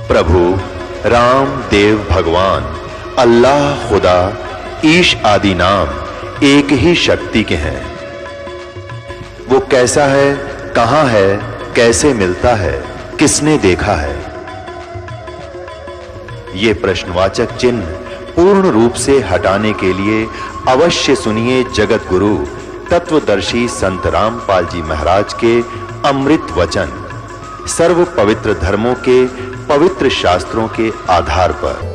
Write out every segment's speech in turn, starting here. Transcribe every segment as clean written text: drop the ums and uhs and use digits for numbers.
प्रभु राम देव भगवान अल्लाह खुदा ईश आदि नाम एक ही शक्ति के हैं। वो कैसा है, कहां है, कैसे मिलता है, किसने देखा है? ये प्रश्नवाचक चिन्ह पूर्ण रूप से हटाने के लिए अवश्य सुनिए जगत गुरु तत्वदर्शी संत रामपाल जी महाराज के अमृत वचन सर्व पवित्र धर्मों के पवित्र शास्त्रों के आधार पर।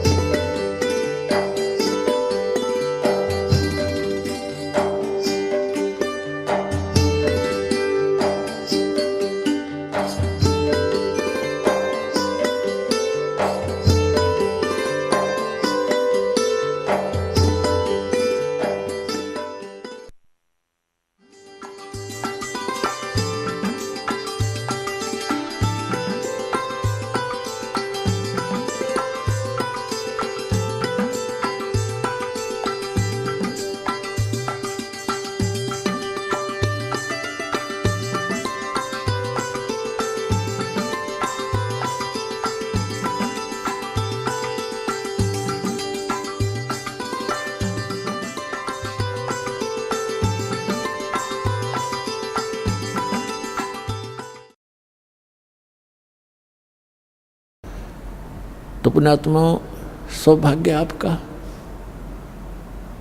तो पुण्यात्मा, सौभाग्य आपका,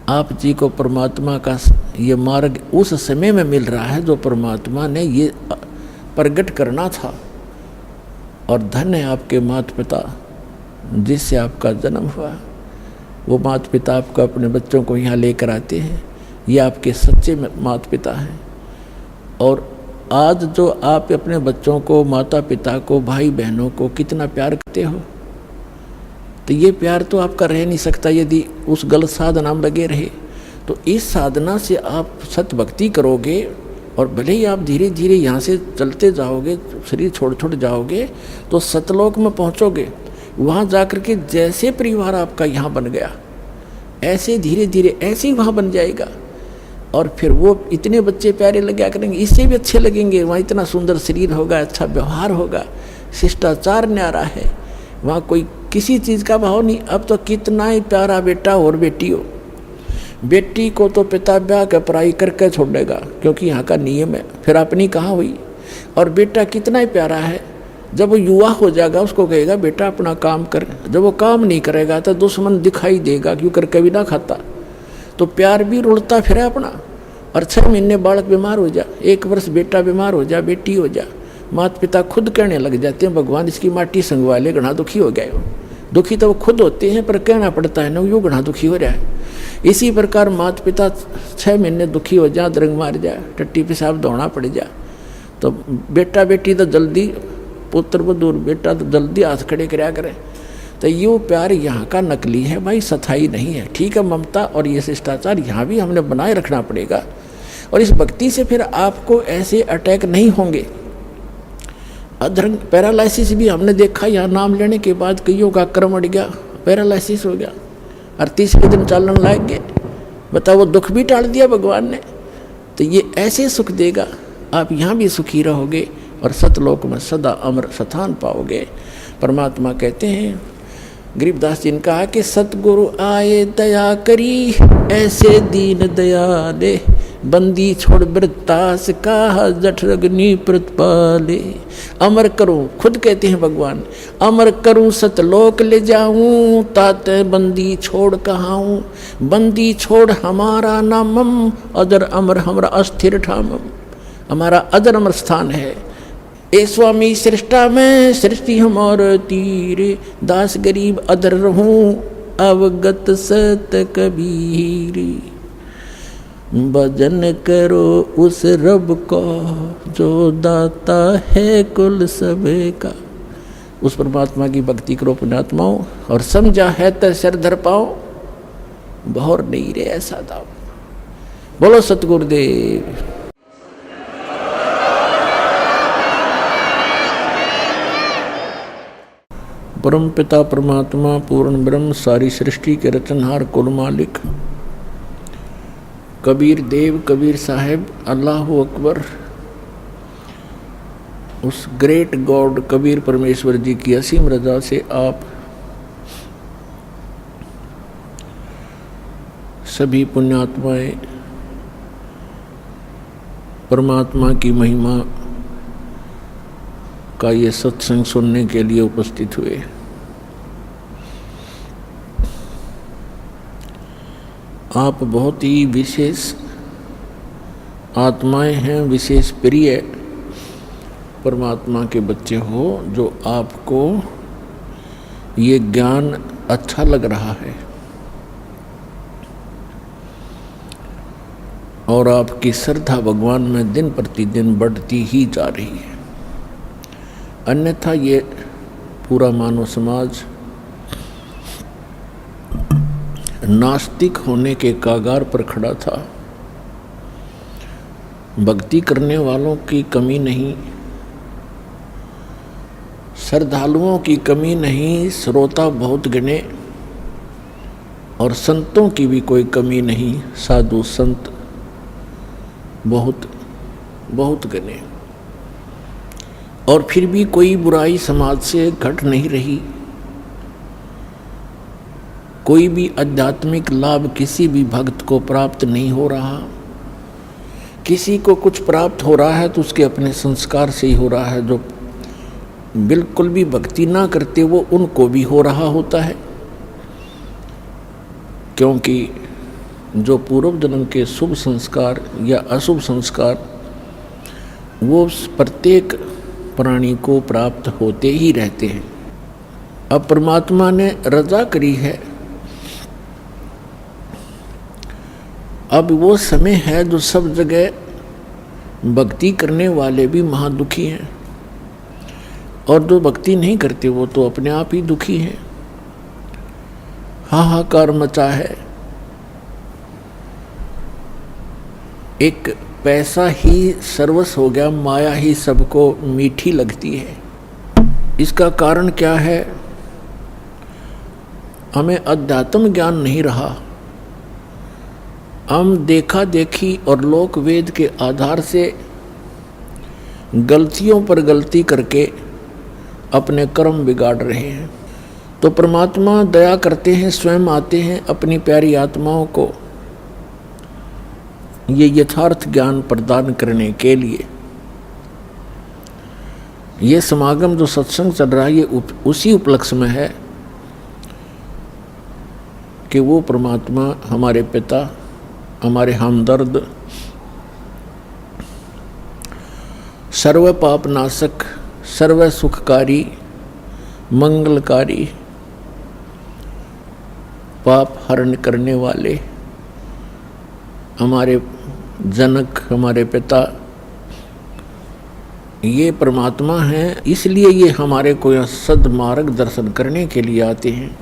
आप जी को परमात्मा का ये मार्ग उस समय में मिल रहा है जो परमात्मा ने ये प्रकट करना था। और धन्य है आपके माता पिता जिससे आपका जन्म हुआ। वो माता पिता आपको अपने बच्चों को यहाँ लेकर आते हैं, ये आपके सच्चे माता पिता हैं। और आज जो आप अपने बच्चों को, माता पिता को, भाई बहनों को कितना प्यार करते हो, तो ये प्यार तो आपका रह नहीं सकता यदि उस गलत साधना में लगे रहे। तो इस साधना से आप सत भक्ति करोगे और भले ही आप धीरे धीरे यहाँ से चलते जाओगे, शरीर छोड़ छोड़ जाओगे, तो सतलोक में पहुँचोगे। वहाँ जाकर के जैसे परिवार आपका यहाँ बन गया, ऐसे धीरे धीरे ऐसे ही वहाँ बन जाएगा। और फिर वो इतने बच्चे प्यारे लगा करेंगे, इससे भी अच्छे लगेंगे। वहाँ इतना सुंदर शरीर होगा, अच्छा व्यवहार होगा, शिष्टाचार न्यारा है, वहाँ कोई किसी चीज़ का भाव नहीं। अब तो कितना ही प्यारा बेटा और बेटी हो, बेटी को तो पिता ब्याह के पढ़ाई करके छोड़ेगा क्योंकि यहाँ का नियम है, फिर अपनी कहाँ हुई। और बेटा कितना ही प्यारा है, जब वो युवा हो जाएगा उसको कहेगा बेटा अपना काम कर। जब वो काम नहीं करेगा तो दुश्मन दिखाई देगा, क्यों कर कभी ना खाता। तो प्यार भी रुलता फिर अपना। और 6 महीने बालक बीमार हो जा, 1 वर्ष बेटा बीमार हो जा, बेटी हो जा, माता पिता खुद कहने लग जाते हैं भगवान इसकी माटी संगवा ले, घना दुखी हो गए हो। दुखी तो वो खुद होते हैं पर कहना पड़ता है ना, यूँ घना दुखी हो रहा है। इसी प्रकार माता पिता 6 महीने दुखी हो जाए, दरंग मार जाए, टट्टी पेशाब दौड़ना पड़ जाए, तो बेटा बेटी तो जल्दी, पुत्र वो दूर, बेटा तो जल्दी हाथ खड़े कराया करें। तो ये प्यार यहाँ का नकली है भाई, सथाई नहीं है। ठीक है, ममता और ये शिष्टाचार यहाँ भी हमने बनाए रखना पड़ेगा। और इस भक्ति से फिर आपको ऐसे अटैक नहीं होंगे। अधर्म पैरालिसिस भी हमने देखा, यहाँ नाम लेने के बाद कईयों का क्रम अड़ गया, पैरालिसिस हो गया और 30 दिन चलने लग गए। बताओ, वो दुख भी टाल दिया भगवान ने। तो ये ऐसे सुख देगा, आप यहाँ भी सुखी रहोगे और सतलोक में सदा अमर स्थान पाओगे। परमात्मा कहते हैं, गरीबदास जी ने कहा कि सतगुरु आए दया करी, ऐसे दीन दयाले, बंदी छोड़ वृत्तास का जठरग्नि प्रतिपाले। अमर करूं, खुद कहते हैं भगवान, अमर करूं सतलोक ले जाऊं, तात बंदी छोड़ कहाऊं। बंदी छोड़ हमारा नामम, अदर अमर हमारा अस्थिर ठामम। हमारा अदर अमर स्थान है। ए स्वामी सृष्टा में सृष्टि हमार तीर, दास गरीब अदर रहूं, अवगत सत कबीर। भजन करो उस रब को जो दाता है कुल सबे का। उस परमात्मा की भक्ति करो पुण्यात्माओं, और समझा है तो सिर धर पाओ, बहुर नहीं रे ऐसा दाव। बोलो सतगुरुदेव। परम पिता परमात्मा पूर्ण ब्रह्म सारी सृष्टि के रचनहार कुल मालिक कबीर देव, कबीर साहेब, अल्लाह अकबर। उस ग्रेट गॉड कबीर परमेश्वर जी की असीम रजा से आप सभी पुण्यात्माएं परमात्मा की महिमा का ये सत्संग सुनने के लिए उपस्थित हुए। आप बहुत ही विशेष आत्माएं हैं, विशेष प्रिय परमात्मा के बच्चे हो, जो आपको ये ज्ञान अच्छा लग रहा है और आपकी श्रद्धा भगवान में दिन प्रतिदिन बढ़ती ही जा रही है। अन्यथा ये पूरा मानव समाज नास्तिक होने के कागार पर खड़ा था। भक्ति करने वालों की कमी नहीं, श्रद्धालुओं की कमी नहीं, श्रोता बहुत गिने और संतों की भी कोई कमी नहीं, साधु संत बहुत बहुत गिने। और फिर भी कोई बुराई समाज से घट नहीं रही, कोई भी आध्यात्मिक लाभ किसी भी भक्त को प्राप्त नहीं हो रहा। किसी को कुछ प्राप्त हो रहा है तो उसके अपने संस्कार से ही हो रहा है। जो बिल्कुल भी भक्ति ना करते वो उनको भी हो रहा होता है, क्योंकि जो पूर्व जन्म के शुभ संस्कार या अशुभ संस्कार वो प्रत्येक प्राणी को प्राप्त होते ही रहते हैं। अब परमात्मा ने रजा करी है, अब वो समय है जो सब जगह भक्ति करने वाले भी महादुखी हैं और जो भक्ति नहीं करते वो तो अपने आप ही दुखी हैं। हाहाकार मचा है। एक पैसा ही सर्वस्व हो गया, माया ही सबको मीठी लगती है। इसका कारण क्या है? हमें अध्यात्म ज्ञान नहीं रहा। हम देखा देखी और लोक वेद के आधार से गलतियों पर गलती करके अपने कर्म बिगाड़ रहे हैं। तो परमात्मा दया करते हैं, स्वयं आते हैं अपनी प्यारी आत्माओं को ये यथार्थ ज्ञान प्रदान करने के लिए। ये समागम जो सत्संग चल रहा है ये उसी उपलक्ष्य में है कि वो परमात्मा हमारे पिता, हमारे हमदर्द, सर्व पाप नाशक, सर्व सुखकारी, मंगलकारी, पाप हरण करने वाले हमारे जनक, हमारे पिता, ये परमात्मा हैं। इसलिए ये हमारे को सद्मार्ग दर्शन करने के लिए आते हैं।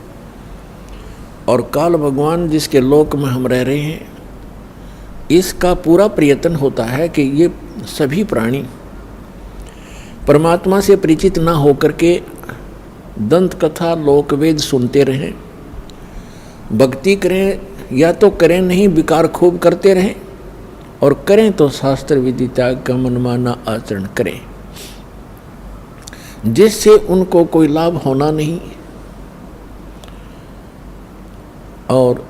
और काल भगवान जिसके लोक में हम रह रहे हैं, इसका पूरा प्रयत्न होता है कि ये सभी प्राणी परमात्मा से परिचित ना होकर के दंत कथा लोकवेद सुनते रहें, भक्ति करें या तो करें नहीं, विकार खूब करते रहें, और करें तो शास्त्र विधि त्याग का मनमाना आचरण करें, जिससे उनको कोई लाभ होना नहीं। और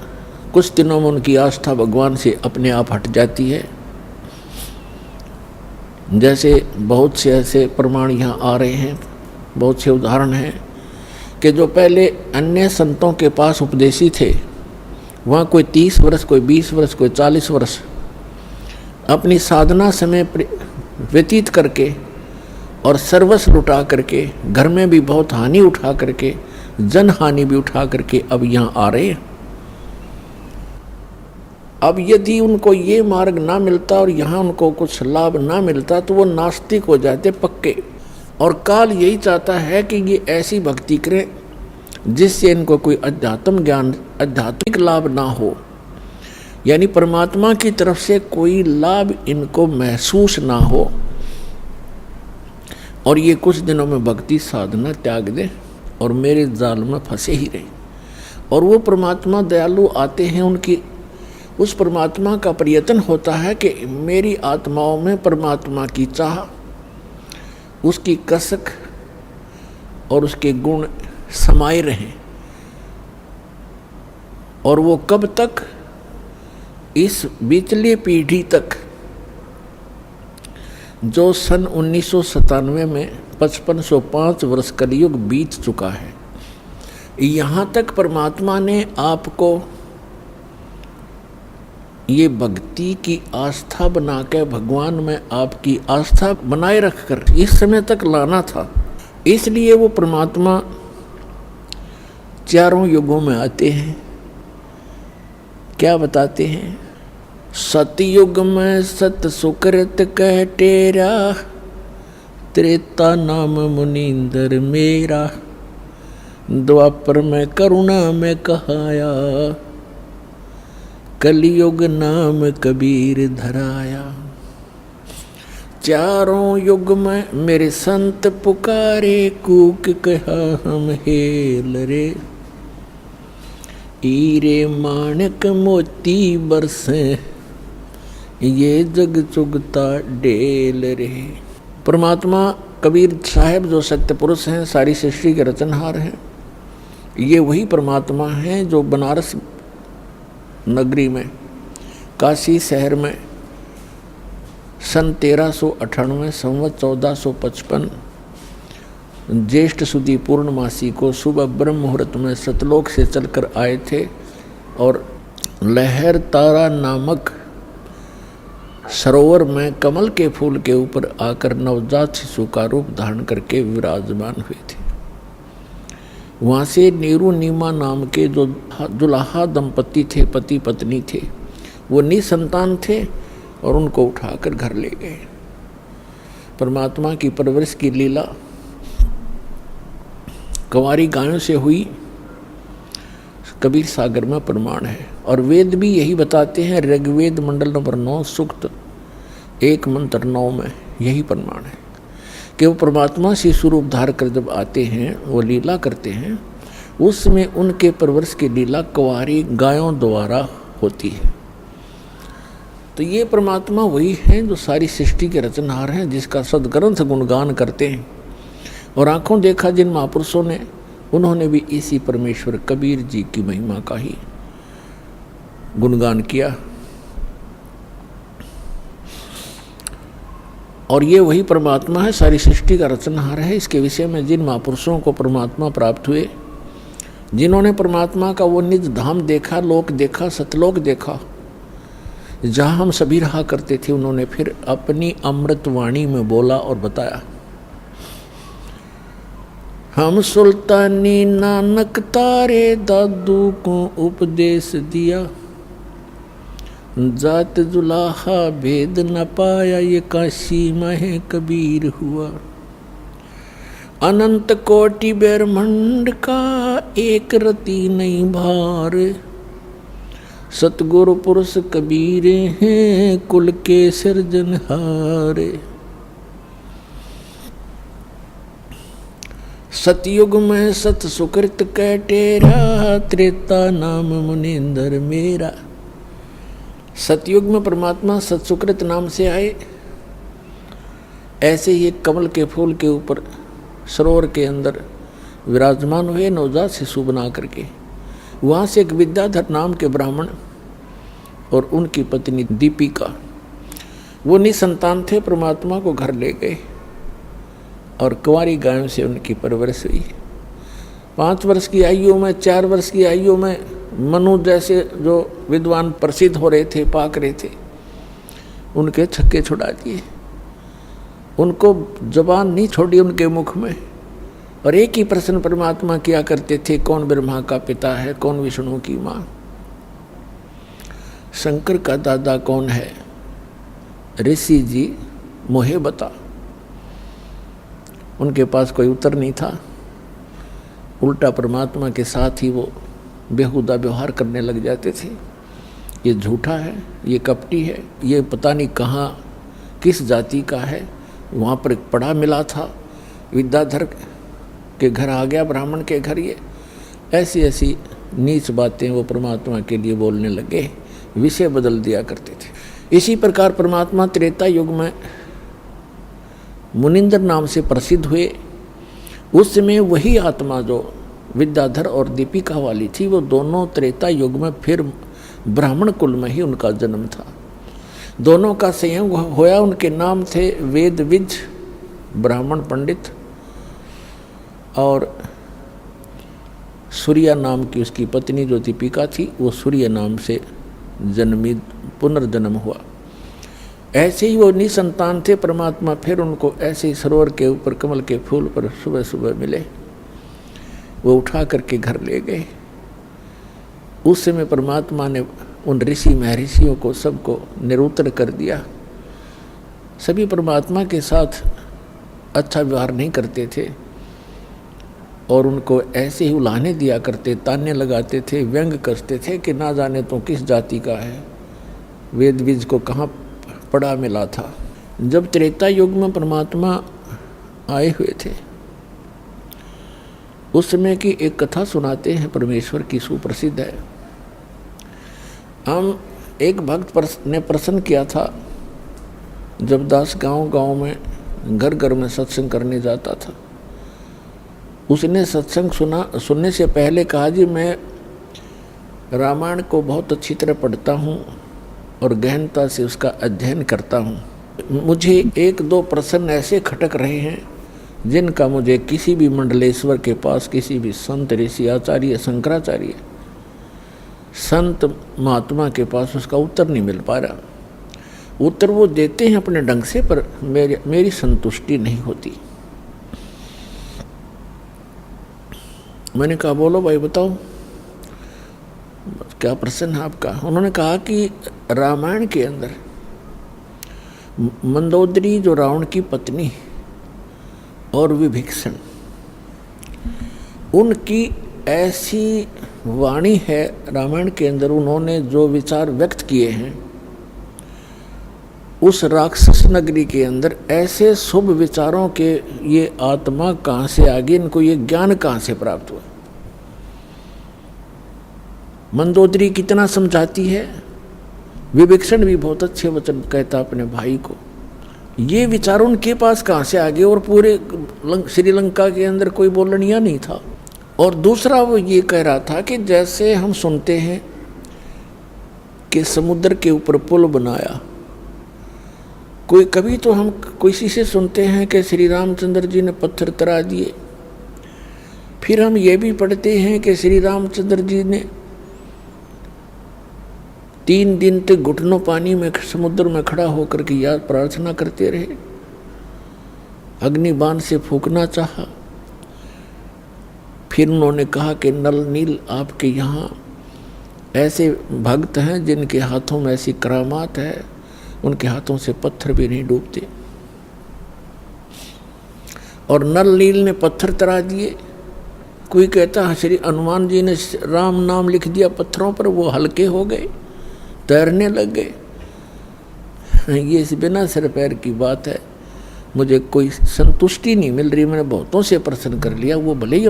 कुछ दिनों में उनकी आस्था भगवान से अपने आप हट जाती है। जैसे बहुत से ऐसे प्रमाण यहाँ आ रहे हैं, बहुत से उदाहरण हैं कि जो पहले अन्य संतों के पास उपदेशी थे, वहाँ कोई 30 वर्ष, कोई 20 वर्ष, कोई 40 वर्ष अपनी साधना समय व्यतीत करके और सर्वस्व लुटा करके, घर में भी बहुत हानि उठा करके, जन हानि भी उठा करके अब यहाँ आ रहे हैं। अब यदि उनको ये मार्ग ना मिलता और यहाँ उनको कुछ लाभ ना मिलता तो वो नास्तिक हो जाते पक्के। और काल यही चाहता है कि ये ऐसी भक्ति करें जिससे इनको कोई अध्यात्म ज्ञान, आध्यात्मिक लाभ ना हो, यानी परमात्मा की तरफ से कोई लाभ इनको महसूस ना हो, और ये कुछ दिनों में भक्ति साधना त्याग दें और मेरे जाल में फंसे ही रहे। और वो परमात्मा दयालु आते हैं, उनकी उस परमात्मा का प्रयत्न होता है कि मेरी आत्माओं में परमात्मा की चाह उसकी कसक और उसके गुण समाये रहें। और वो कब तक? इस बीचली पीढ़ी तक, जो सन 1997 में 5505 वर्ष कलयुग बीत चुका है। यहाँ तक परमात्मा ने आपको ये भक्ति की आस्था बना के, भगवान में आपकी आस्था बनाए रखकर इस समय तक लाना था। इसलिए वो परमात्मा चारों युगों में आते हैं। क्या बताते हैं? सतयुग में सत सुकृत कह टेरा, त्रेता नाम मुनींदर मेरा, द्वापर में करुणा में कहाया, कलयुग नाम कबीर धराया। चारों युग में मेरे संत पुकारे, कूक कहा हम हेल रे, हीरे माणक मोती बरसे, ये जग चुगता डेल रे। परमात्मा कबीर साहब जो सत्य पुरुष हैं, सारी सृष्टि के रचनहार हैं, ये वही परमात्मा हैं जो बनारस नगरी में, काशी शहर में सन 1398 संवत 1455 ज्येष्ठ सुदी पूर्णमासी को सुबह ब्रह्म मुहूर्त में सतलोक से चलकर आए थे और लहर तारा नामक सरोवर में कमल के फूल के ऊपर आकर नवजात शिशु का रूप धारण करके विराजमान हुए थे। वहाँ से नीरू नीमा नाम के जो दुल्हा दंपति थे, पति पत्नी थे, वो निसंतान थे और उनको उठाकर घर ले गए। परमात्मा की परवरिश की लीला कंवारी गायों से हुई, कबीर सागर में प्रमाण है। और वेद भी यही बताते हैं। ऋग्वेद मंडल नंबर 9 सूक्त 1 मंत्र 9 में यही प्रमाण है कि वो परमात्मा से स्वरूप धार कर जब आते हैं, वो लीला करते हैं, उसमें उनके परवरिश की लीला कंवारी गायों द्वारा होती है। तो ये परमात्मा वही हैं जो सारी सृष्टि के रचनहार हैं, जिसका सदग्रंथ गुणगान करते हैं। और आंखों देखा जिन महापुरुषों ने, उन्होंने भी इसी परमेश्वर कबीर जी की महिमा का ही गुणगान किया। और ये वही परमात्मा है, सारी सृष्टि का रचनहार है। इसके विषय में जिन महापुरुषों को परमात्मा प्राप्त हुए, जिन्होंने परमात्मा का वो निज धाम देखा, लोक देखा, सतलोक देखा, जहाँ हम सभी रहा करते थे, उन्होंने फिर अपनी अमृत वाणी में बोला और बताया। हम सुल्तानी नानक तारे दादू को उपदेश दिया, जात जुलाहा भेद न पाया, ये काशी में कबीर हुआ। अनंत कोटि ब्रह्मांड का एक रति नहीं भार, सतगुरु पुरुष कबीर हैं कुल के सिरजनहार। सतयुग में सत सुकृत कह टेरा, त्रेता नाम मुनींदर मेरा। सतयुग में परमात्मा सतसुकृत नाम से आए। ऐसे ही कमल के फूल के ऊपर सरोवर के अंदर विराजमान हुए नवजात शिशु बना करके। वहाँ से एक विद्याधर नाम के ब्राह्मण और उनकी पत्नी दीपिका, वो निसंतान थे, परमात्मा को घर ले गए और कुंवारी गायों से उनकी परवरिश हुई। 5 वर्ष की आयु में, 4 वर्ष की आयु में मनु जैसे जो विद्वान प्रसिद्ध हो रहे थे, पाक रहे थे, उनके छक्के छुड़ा दिए। उनको जबान नहीं छोड़ी उनके मुख में। और एक ही प्रश्न परमात्मा किया करते थे, कौन ब्रह्मा का पिता है, कौन विष्णु की माँ, शंकर का दादा कौन है, ऋषि जी मोहे बता। उनके पास कोई उत्तर नहीं था। उल्टा परमात्मा के साथ ही वो बेहुदा व्यवहार करने लग जाते थे। ये झूठा है, ये कपटी है, ये पता नहीं कहाँ किस जाति का है। वहाँ पर एक पड़ा मिला था, विद्याधर के घर आ गया, ब्राह्मण के घर। ये ऐसी ऐसी नीच बातें वो परमात्मा के लिए बोलने लगे, विषय बदल दिया करते थे। इसी प्रकार परमात्मा त्रेता युग में मुनिंदर नाम से प्रसिद्ध हुए। उस समय वही आत्मा जो विद्याधर और दीपिका वाली थी, वो दोनों त्रेता युग में फिर ब्राह्मण कुल में ही उनका जन्म था। दोनों का संयोग होया। उनके नाम थे वेदविज ब्राह्मण पंडित और सूर्या नाम की उसकी पत्नी जो दीपिका थी, वो सूर्य नाम से जन्मी, पुनर्जन्म हुआ। ऐसे ही वो निसंतान थे। परमात्मा फिर उनको ऐसे ही सरोवर के ऊपर कमल के फूल पर सुबह सुबह मिले, वो उठा करके घर ले गए। उस समय परमात्मा ने उन ऋषि महर्षियों को सबको निरुत्तर कर दिया। सभी परमात्मा के साथ अच्छा व्यवहार नहीं करते थे और उनको ऐसे ही उलाहने दिया करते, ताने लगाते थे, व्यंग करते थे कि ना जाने तो किस जाति का है, वेद बीज को कहाँ पड़ा मिला था। जब त्रेता युग में परमात्मा आए हुए थे, उस समय की एक कथा सुनाते हैं परमेश्वर की, सुप्रसिद्ध है। हम एक भक्त ने प्रश्न किया था, जब दास गांव में घर घर में सत्संग करने जाता था, उसने सत्संग सुनने से पहले कहा, जी मैं रामायण को बहुत अच्छी तरह पढ़ता हूँ और गहनता से उसका अध्ययन करता हूँ। मुझे एक दो प्रश्न ऐसे खटक रहे हैं जिनका मुझे किसी भी मंडलेश्वर के पास, किसी भी संत ऋषि आचार्य शंकराचार्य संत महात्मा के पास उसका उत्तर नहीं मिल पा रहा। उत्तर वो देते हैं अपने ढंग से, पर मेरी संतुष्टि नहीं होती। मैंने कहा बोलो भाई बताओ क्या प्रश्न है आपका। उन्होंने कहा कि रामायण के अंदर मंदोदरी जो रावण की पत्नी और विभीषण, उनकी ऐसी वाणी है रामायण के अंदर, उन्होंने जो विचार व्यक्त किए हैं उस राक्षस नगरी के अंदर, ऐसे शुभ विचारों के ये आत्मा कहाँ से आ गई, इनको ये ज्ञान कहाँ से प्राप्त हुआ। मंदोदरी कितना समझाती है, विभीषण भी बहुत अच्छे वचन कहता अपने भाई को। ये विचार उनके पास कहाँ से आ गए, और पूरे श्रीलंका के अंदर कोई बोलनिया नहीं था। और दूसरा वो ये कह रहा था कि जैसे हम सुनते हैं कि समुद्र के ऊपर पुल बनाया, कोई कभी तो हम किसी से सुनते हैं कि श्री रामचंद्र जी ने पत्थर तरा दिए। फिर हम ये भी पढ़ते हैं कि श्री रामचंद्र जी ने 3 दिन तक घुटनों पानी में समुद्र में खड़ा होकर के याद प्रार्थना करते रहे, अग्निबाण से फूंकना चाहा। फिर उन्होंने कहा कि नल नील आपके यहाँ ऐसे भक्त हैं जिनके हाथों में ऐसी करामात है, उनके हाथों से पत्थर भी नहीं डूबते। और नल नील ने पत्थर तरा दिए। कोई कहता है श्री हनुमान जी ने राम नाम लिख दिया पत्थरों पर, वो हल्के हो गए, तैरने लग गए। ये इस बिना सिर पैर की बात है। मुझे कोई संतुष्टि नहीं मिल रही। मैंने बहुतों से प्रश्न कर लिया, वो भले ही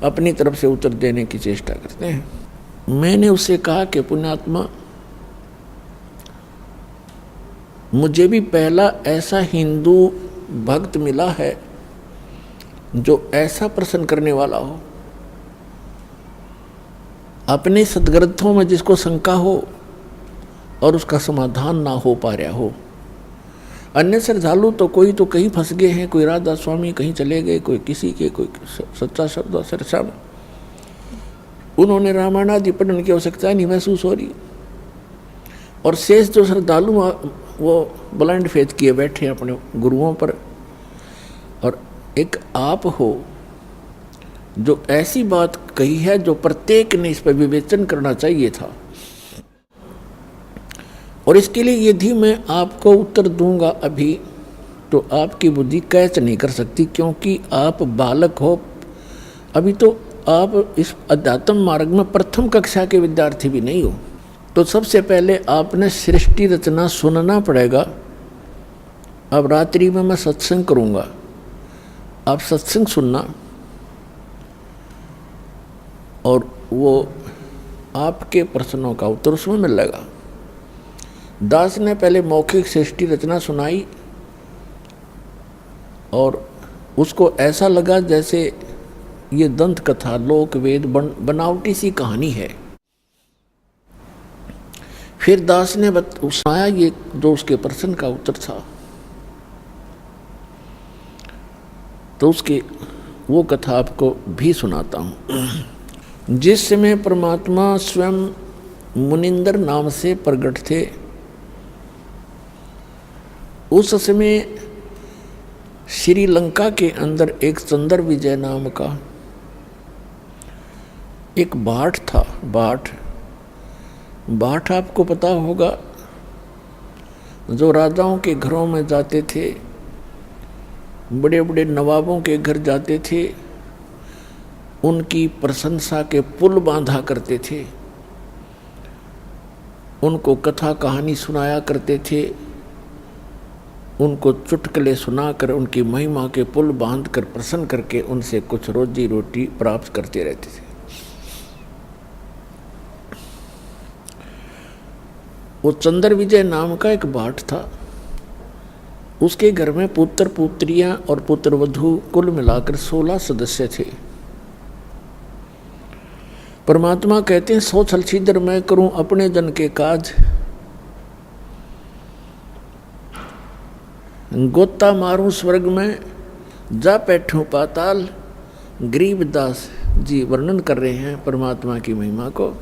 अपनी तरफ से उत्तर देने की चेष्टा करते हैं। मैंने उससे कहा कि पुण्यात्मा, मुझे भी पहला ऐसा हिंदू भक्त मिला है जो ऐसा प्रश्न करने वाला हो, अपने सदग्रंथों में जिसको शंका हो और उसका समाधान ना हो पा रहा हो। अन्य श्रद्धालु तो कोई तो कहीं फंस गए हैं, कोई राधा स्वामी कहीं चले गए, कोई किसी के, कोई सच्चा शब्द सरसा में, उन्होंने रामायण आदि पढ़ने की आवश्यकता नहीं महसूस हो रही। और शेष जो श्रद्धालु वो ब्लाइंड फेथ किए बैठे हैं अपने गुरुओं पर। और एक आप हो जो ऐसी बात कही है जो प्रत्येक ने इस पर विवेचन करना चाहिए था। और इसके लिए यदि मैं आपको उत्तर दूंगा अभी, तो आपकी बुद्धि कैच नहीं कर सकती, क्योंकि आप बालक हो। अभी तो आप इस अध्यात्म मार्ग में प्रथम कक्षा के विद्यार्थी भी नहीं हो। तो सबसे पहले आपने सृष्टि रचना सुनना पड़ेगा। अब रात्रि में मैं सत्संग करूंगा, आप सत्संग सुनना, और वो आपके प्रश्नों का उत्तर उसमें मिलेगा। दास ने पहले मौखिक सृष्टि रचना सुनाई, और उसको ऐसा लगा जैसे ये दंत कथा लोक वेद बनावटी सी कहानी है। फिर दास ने सुनाया ये जो उसके प्रश्न का उत्तर था। तो उसकी वो कथा आपको भी सुनाता हूँ। जिस समय परमात्मा स्वयं मुनिंदर नाम से प्रकट थे, उस समय श्रीलंका के अंदर एक चंद्र विजय नाम का एक भाट था। भाट आपको पता होगा, जो राजाओं के घरों में जाते थे, बड़े बड़े नवाबों के घर जाते थे, उनकी प्रशंसा के पुल बांधा करते थे, उनको कथा कहानी सुनाया करते थे, उनको चुटकुले सुनाकर उनकी महिमा के पुल बांधकर प्रसन्न करके उनसे कुछ रोजी रोटी प्राप्त करते रहते थे। वो चंद्र विजय नाम का एक भाट था। उसके घर में पुत्र पुत्रियां और पुत्र वधू कुल मिलाकर 16 सदस्य थे। परमात्मा कहते हैं, सो छलछीदर मैं करूं अपने जन के काज, गोता मारूं स्वर्ग में जा बैठूं पाताल। गरीबदास जी वर्णन कर रहे हैं परमात्मा की महिमा को।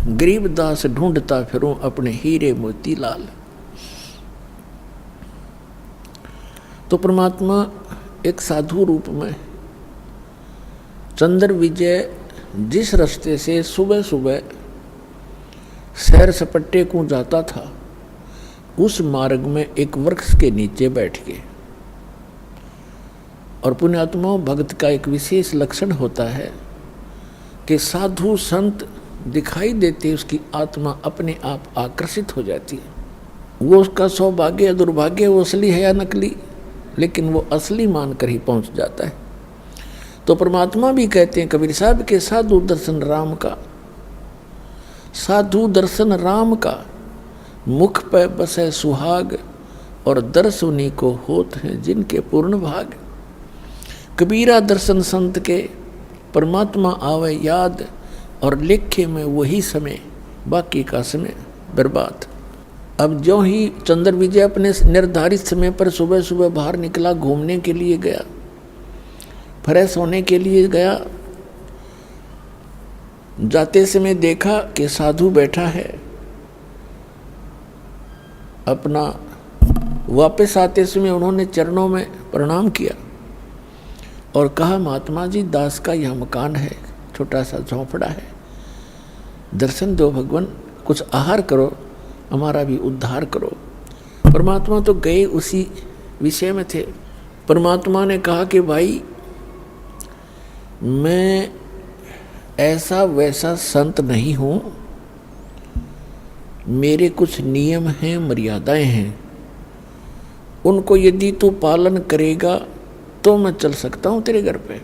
गरीबदास ढूंढता फिरूं अपने हीरे मोती लाल। तो परमात्मा एक साधु रूप में चंद्र विजय जिस रास्ते से सुबह सुबह सैर सपट्टे को जाता था, उस मार्ग में एक वृक्ष के नीचे बैठ के, और पुण्यात्माओं भक्त का एक विशेष लक्षण होता है कि साधु संत दिखाई देते उसकी आत्मा अपने आप आकर्षित हो जाती है। वो उसका सौभाग्य या दुर्भाग्य, वो असली है या नकली, लेकिन वो असली मानकर ही पहुंच जाता है। तो परमात्मा भी कहते हैं कबीर साहब के, साधु दर्शन राम का, साधु दर्शन राम का, मुख पे बसे सुहाग, और दर्श उन्हीं को होत हैं जिनके पूर्ण भाग। कबीरा दर्शन संत के, परमात्मा आवे याद, और लेखे में वही समय, बाकी का समय बर्बाद। अब जो ही चंद्र विजय अपने निर्धारित समय पर सुबह सुबह बाहर निकला, घूमने के लिए गया, फ्रेश होने के लिए गया। जाते समय देखा कि साधु बैठा है अपना। वापस आते समय उन्होंने चरणों में प्रणाम किया और कहा, महात्मा जी दास का यह मकान है, छोटा सा झोंपड़ा है, दर्शन दो भगवान, कुछ आहार करो, हमारा भी उद्धार करो। परमात्मा तो गए उसी विषय में थे। परमात्मा ने कहा कि भाई मैं ऐसा वैसा संत नहीं हूँ, मेरे कुछ नियम हैं, मर्यादाएं हैं, उनको यदि तू पालन करेगा तो मैं चल सकता हूँ तेरे घर पे।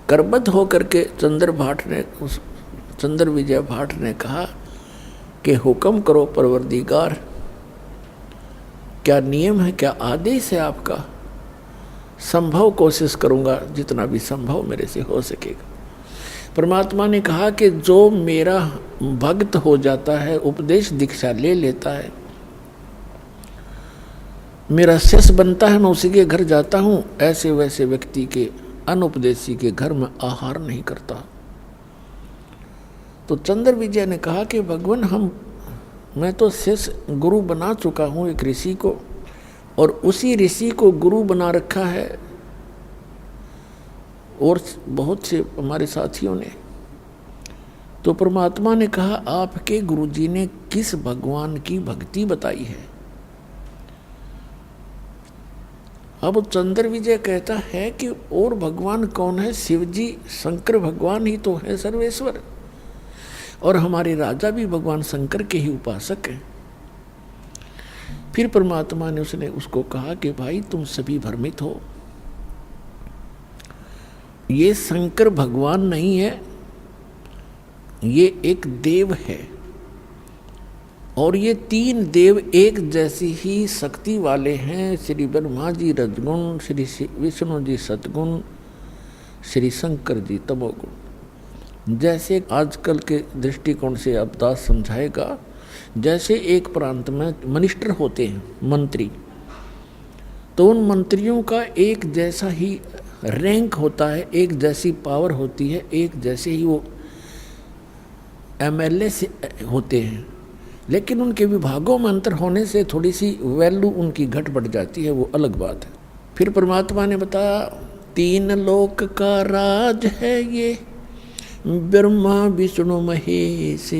करबद्ध होकर के चंद्र विजय भाट ने कहा कि हुक्म करो परवरदिगार, क्या नियम है, क्या आदेश है आपका? संभव कोशिश करूँगा, जितना भी संभव मेरे से हो सकेगा। परमात्मा ने कहा कि जो मेरा भक्त हो जाता है, उपदेश दीक्षा ले लेता है, मेरा शिष्य बनता है, मैं उसी के घर जाता हूँ, ऐसे वैसे व्यक्ति के, अनुपदेशी के घर में आहार नहीं करता। तो चंद्र विजय ने कहा कि भगवान मैं तो शिष्य गुरु बना चुका हूँ एक ऋषि को, और उसी ऋषि को गुरु बना रखा है, और बहुत से हमारे साथियों ने। तो परमात्मा ने कहा, आपके गुरुजी ने किस भगवान की भक्ति बताई है? अब चंद्र विजय कहता है कि और भगवान कौन है? शिव जी, शंकर भगवान ही तो है सर्वेश्वर, और हमारे राजा भी भगवान शंकर के ही उपासक हैं। फिर परमात्मा ने उसको कहा कि भाई तुम सभी भ्रमित हो, ये शंकर भगवान नहीं है, ये एक देव है, और ये तीन देव एक जैसी ही शक्ति वाले हैं। श्री ब्रह्मा जी रजगुण, श्री विष्णु जी सतगुण, श्री शंकर जी तमोगुण। जैसे आजकल के दृष्टिकोण से अब दास समझाएगा, जैसे एक प्रांत में मिनिस्टर होते हैं, मंत्री, तो उन मंत्रियों का एक जैसा ही रैंक होता है, एक जैसी पावर होती है, एक जैसे ही वो एमएलए से होते हैं, लेकिन उनके विभागों में अंतर होने से थोड़ी सी वैल्यू उनकी घट बढ़ जाती है, वो अलग बात है। फिर परमात्मा ने बताया, तीन लोक का राज है ये, ब्रह्मा विष्णु महेश,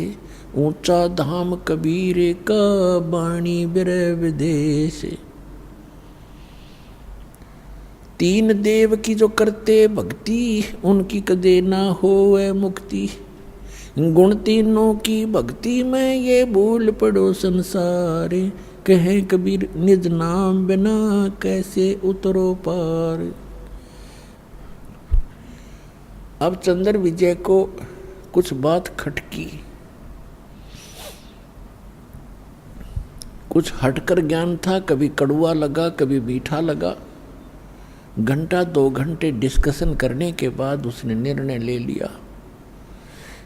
ऊंचा धाम कबीर का, बाणी बिरह विदेश। तीन देव की जो करते भक्ति, उनकी कदे ना होवे मुक्ति। गुण तीनों की भक्ति में ये भूल पड़ो संसार, कहे कबीर निज नाम बिना कैसे उतरो पार। अब चंद्र विजय को कुछ बात खटकी, कुछ हटकर ज्ञान था, कभी कड़वा लगा, कभी मीठा लगा। घंटा 2 घंटे डिस्कशन करने के बाद उसने निर्णय ले लिया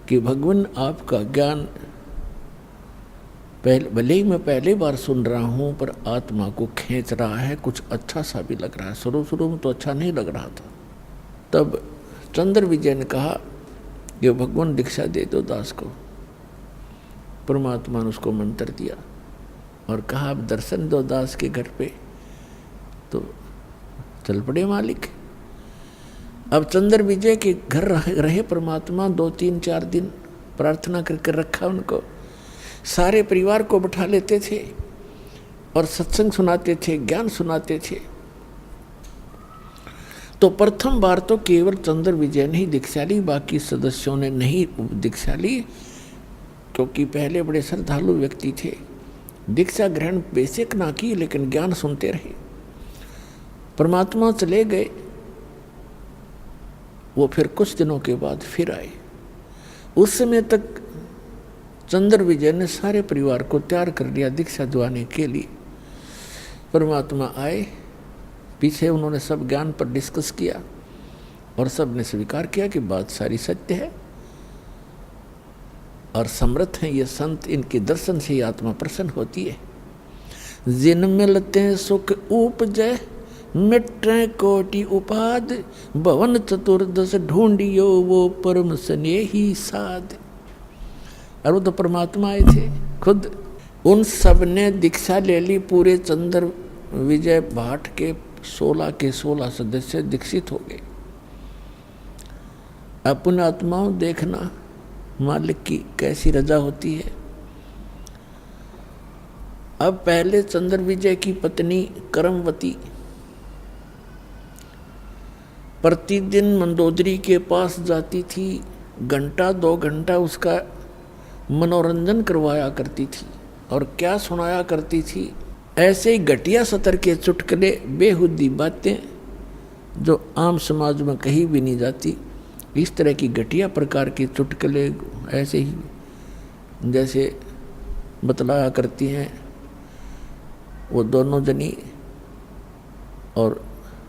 कि भगवान आपका ज्ञान भले ही मैं पहली बार सुन रहा हूँ, पर आत्मा को खींच रहा है, कुछ अच्छा सा भी लग रहा है। शुरू में तो अच्छा नहीं लग रहा था। तब चंद्र विजय ने कहा कि भगवान दीक्षा दे दो दास को। परमात्मा ने उसको मंत्र दिया और कहा, अब दर्शन दो दास के घर पे। तो चल पड़े मालिक। अब चंद्र विजय के घर रहे परमात्मा 2-3-4 दिन, प्रार्थना करके रखा उनको। सारे परिवार को बैठा लेते थे और सत्संग सुनाते थे, ज्ञान सुनाते थे। तो प्रथम बार तो केवल चंद्र विजय ने ही दीक्षा ली, बाकी सदस्यों ने नहीं दीक्षा ली, क्योंकि पहले बड़े श्रद्धालु व्यक्ति थे। दीक्षा ग्रहण बेशक ना की, लेकिन ज्ञान सुनते रहे। परमात्मा चले गए, वो फिर कुछ दिनों के बाद फिर आए। उस समय तक चंद्र विजय ने सारे परिवार को तैयार कर लिया दीक्षा दिवाने के लिए। परमात्मा आए, पीछे उन्होंने सब ज्ञान पर डिस्कस किया और सब ने स्वीकार किया कि बात सारी सत्य है और समर्थ हैं ये संत, इनके दर्शन से ही आत्मा प्रसन्न होती है। जिन मिलते सुख उपजय, मिट्टे कोटि उपाद, भवन चतुर्दश ढूंढियो वो परम स्नेही साध। और वो तो परमात्मा आए थे खुद। उन सब ने दीक्षा ले ली। पूरे चंद्र विजय भाट के 16 सदस्य दीक्षित हो गए। अपन आत्माओं देखना मालिक की कैसी रजा होती है। अब पहले चंद्र विजय की पत्नी करमवती प्रतिदिन मंदोदरी के पास जाती थी, 1-2 घंटा उसका मनोरंजन करवाया करती थी। और क्या सुनाया करती थी? ऐसे ही घटिया सतर के चुटकुले, बेहुदी बातें जो आम समाज में कहीं भी नहीं जाती। इस तरह की घटिया प्रकार के चुटकुले ऐसे ही जैसे बतलाया करती हैं वो दोनों जनी, और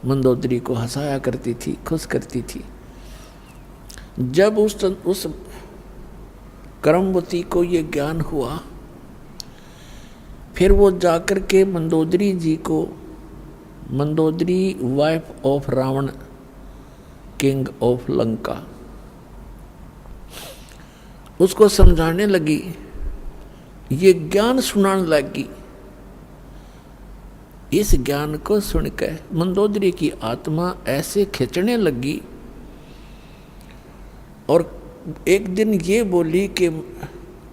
मंदोदरी को हंसाया करती थी, खुश करती थी। जब उस करमवती को ये ज्ञान हुआ, फिर वो जाकर के मंदोदरी जी को, Mandodari wife of Ravana, king of Lanka, उसको समझाने लगी, ये ज्ञान सुनाने लगी। इस ज्ञान को सुनकर मंदोदरी की आत्मा ऐसे खिंचने लगी और एक दिन ये बोली कि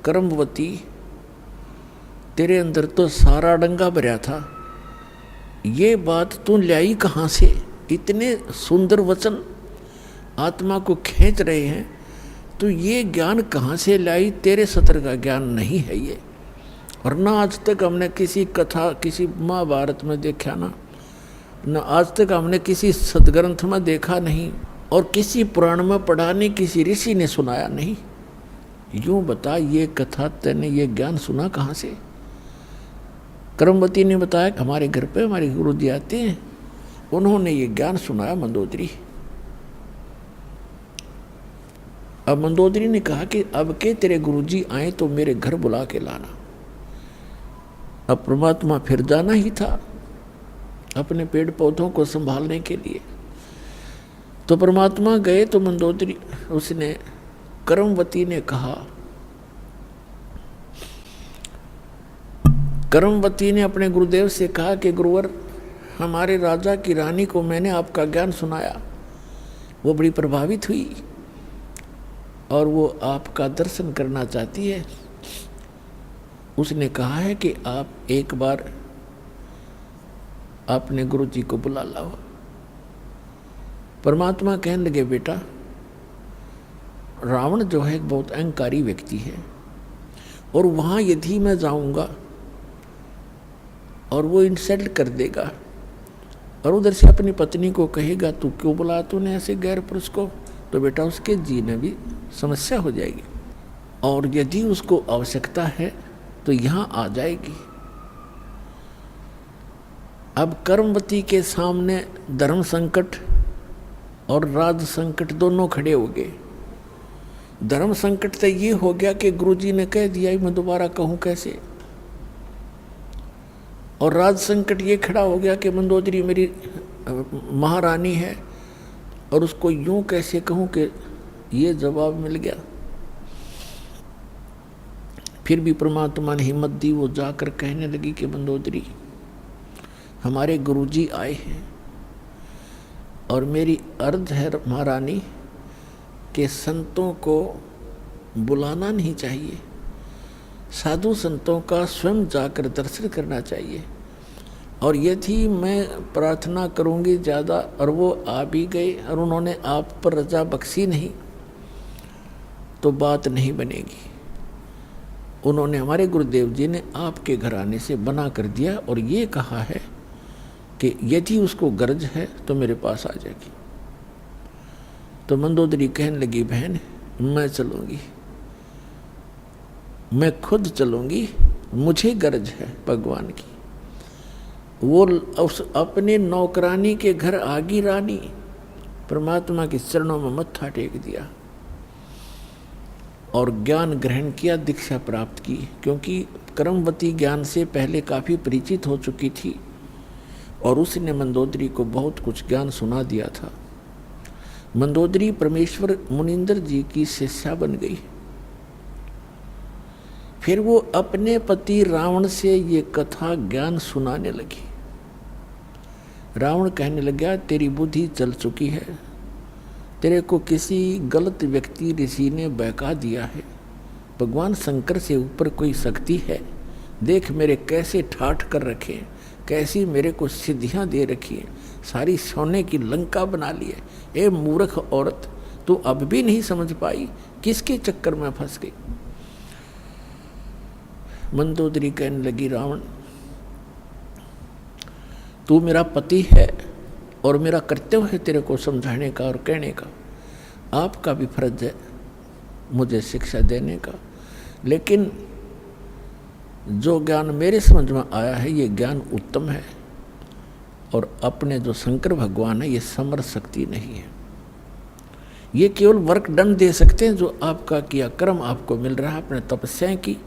करमवती, तेरे अंदर तो सारा डंगा भरा था, ये बात तू लाई कहाँ से? इतने सुंदर वचन आत्मा को खींच रहे हैं, तो ये ज्ञान कहाँ से लाई? तेरे सतर का ज्ञान नहीं है ये। और ना आज तक हमने किसी कथा, किसी महाभारत में देखा ना आज तक हमने किसी सदग्रंथ में देखा नहीं, और किसी पुराण में पढ़ा नहीं, किसी ऋषि ने सुनाया नहीं। यूं बता, ये कथा तेने ये ज्ञान सुना कहाँ से? करमवती ने बताया हमारे घर पे हमारे गुरु जी आते हैं, उन्होंने ये ज्ञान सुनाया मंदोदरी। अब मंदोदरी ने कहा कि अब के तेरे गुरुजी आए तो मेरे घर बुला के लाना। अब परमात्मा फिर जाना ही था अपने पेड़ पौधों को संभालने के लिए। तो परमात्मा गए तो मंदोदरी, उसने करमवती ने कहा, करमवती ने अपने गुरुदेव से कहा कि गुरुवर, हमारे राजा की रानी को मैंने आपका ज्ञान सुनाया, वो बड़ी प्रभावित हुई और वो आपका दर्शन करना चाहती है। उसने कहा है कि आप एक बार अपने गुरु जी को बुला लाओ। परमात्मा कहने लगे, बेटा, रावण जो है एक बहुत अहंकारी व्यक्ति है, और वहाँ यदि मैं जाऊँगा और वो इंसल्ट कर देगा और उधर से अपनी पत्नी को कहेगा तू क्यों बुलाया तूने ऐसे गैर पुरुष को, तो बेटा उसके जीने भी समस्या हो जाएगी, और यदि उसको आवश्यकता है तो यहाँ आ जाएगी। अब कर्मवती के सामने धर्म संकट और राज संकट दोनों खड़े हो गए। धर्म संकट तो ये हो गया कि गुरुजी ने कह दिया, मैं दोबारा कहूँ कैसे, और राज संकट ये खड़ा हो गया कि मंदोदरी मेरी महारानी है और उसको यूं कैसे कहूँ कि ये जवाब मिल गया। फिर भी परमात्मा ने हिम्मत दी, वो जाकर कहने लगी कि मंदोदरी, हमारे गुरुजी आए हैं और मेरी अर्ज है महारानी कि संतों को बुलाना नहीं चाहिए, साधु संतों का स्वयं जाकर दर्शन करना चाहिए, और यदि मैं प्रार्थना करूंगी ज़्यादा और वो आ भी गए और उन्होंने आप पर रजा बख्शी नहीं तो बात नहीं बनेगी। उन्होंने, हमारे गुरुदेव जी ने आपके घराने से बना कर दिया और ये कहा है कि यदि उसको गरज है तो मेरे पास आ जाएगी। तो मंदोदरी कहने लगी, बहन मैं चलूँगी, मैं खुद चलूँगी, मुझे गरज है भगवान की। वो उस अपने नौकरानी के घर आगी रानी, परमात्मा के चरणों में मत्था टेक दिया और ज्ञान ग्रहण किया, दीक्षा प्राप्त की, क्योंकि करमवती ज्ञान से पहले काफ़ी परिचित हो चुकी थी और उसने मंदोदरी को बहुत कुछ ज्ञान सुना दिया था। मंदोदरी परमेश्वर मुनींद्र जी की शिष्या बन गई। फिर वो अपने पति रावण से ये कथा ज्ञान सुनाने लगी। रावण कहने लगा, तेरी बुद्धि चल चुकी है, तेरे को किसी गलत व्यक्ति ऋषि ने बहका दिया है, भगवान शंकर से ऊपर कोई शक्ति है, देख मेरे कैसे ठाठ कर रखे, कैसी मेरे को सिद्धियां दे रखी है, सारी सोने की लंका बना ली है। ए मूर्ख औरत, तू अब भी नहीं समझ पाई, किसके चक्कर में फंस गई। मंदोदरी कहने लगी, रावण तू मेरा पति है और मेरा कर्तव्य है तेरे को समझाने का और कहने का, आपका भी फर्ज है मुझे शिक्षा देने का, लेकिन जो ज्ञान मेरे समझ में आया है ये ज्ञान उत्तम है, और अपने जो शंकर भगवान है ये समर्थ शक्ति नहीं है, ये केवल वर्क दंड दे सकते हैं जो आपका किया कर्म आपको मिल रहा है अपने तपस्या की,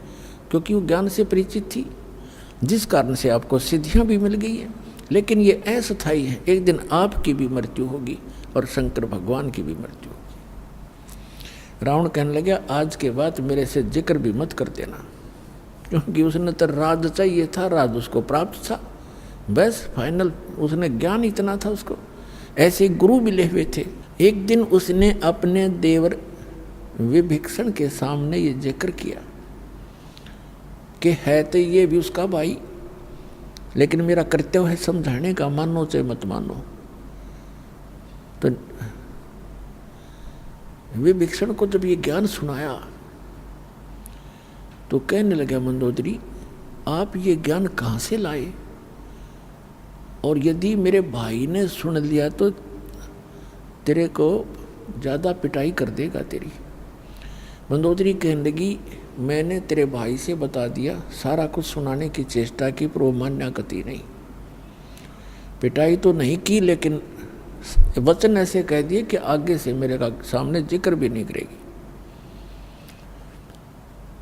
क्योंकि वो ज्ञान से परिचित थी, जिस कारण से आपको सिद्धियां भी मिल गई हैं। लेकिन ये अस्थायी है, एक दिन आपकी भी मृत्यु होगी और शंकर भगवान की भी मृत्यु होगी। रावण कहने लगा, आज के बाद मेरे से जिक्र भी मत कर देना, क्योंकि उसने तो राज चाहिए था, राज उसको प्राप्त था, बस फाइनल, उसने ज्ञान इतना था उसको। ऐसे गुरु मिले हुए थे। एक दिन उसने अपने देवर विभीषण के सामने ये जिक्र किया कि है तो ये भी उसका भाई, लेकिन मेरा कर्तव्य है समझाने का, मानो चाहे मत मानो। तो विभीषण को जब ये ज्ञान सुनाया तो कहने लगा, मंदोदरी आप ये ज्ञान कहाँ से लाए, और यदि मेरे भाई ने सुन लिया तो तेरे को ज़्यादा पिटाई कर देगा तेरी। मंदोदरी कहने लगी, मैंने तेरे भाई से बता दिया, सारा कुछ सुनाने की चेष्टा की, पर वो मान्या गति नहीं। पिटाई तो नहीं की, लेकिन वचन ऐसे कह दिए कि आगे से मेरे का सामने जिक्र भी नहीं करेगी।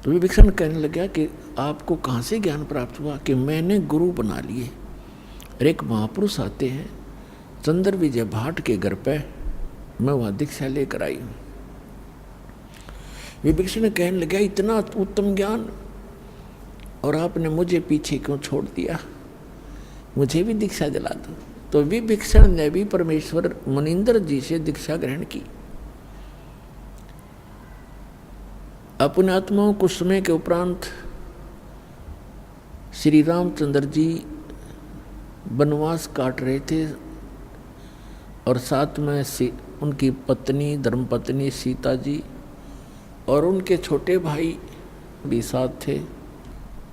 तो विभीषण कहने लगा कि आपको कहाँ से ज्ञान प्राप्त हुआ कि मैंने गुरु बना लिए। और एक महापुरुष आते हैं चंद्र विजय भाट के घर पे, मैं वहाँ दीक्षा लेकर आई हूँ। विभीषण कहने लगा, इतना उत्तम ज्ञान, और आपने मुझे पीछे क्यों छोड़ दिया, मुझे भी दीक्षा दिला दो। तो विभीषण ने भी परमेश्वर मुनिंदर जी से दीक्षा ग्रहण की। अपने आत्माओं कुछ समय के उपरांत श्री रामचंद्र जी वनवास काट रहे थे, और साथ में उनकी पत्नी धर्मपत्नी सीता जी और उनके छोटे भाई भी साथ थे।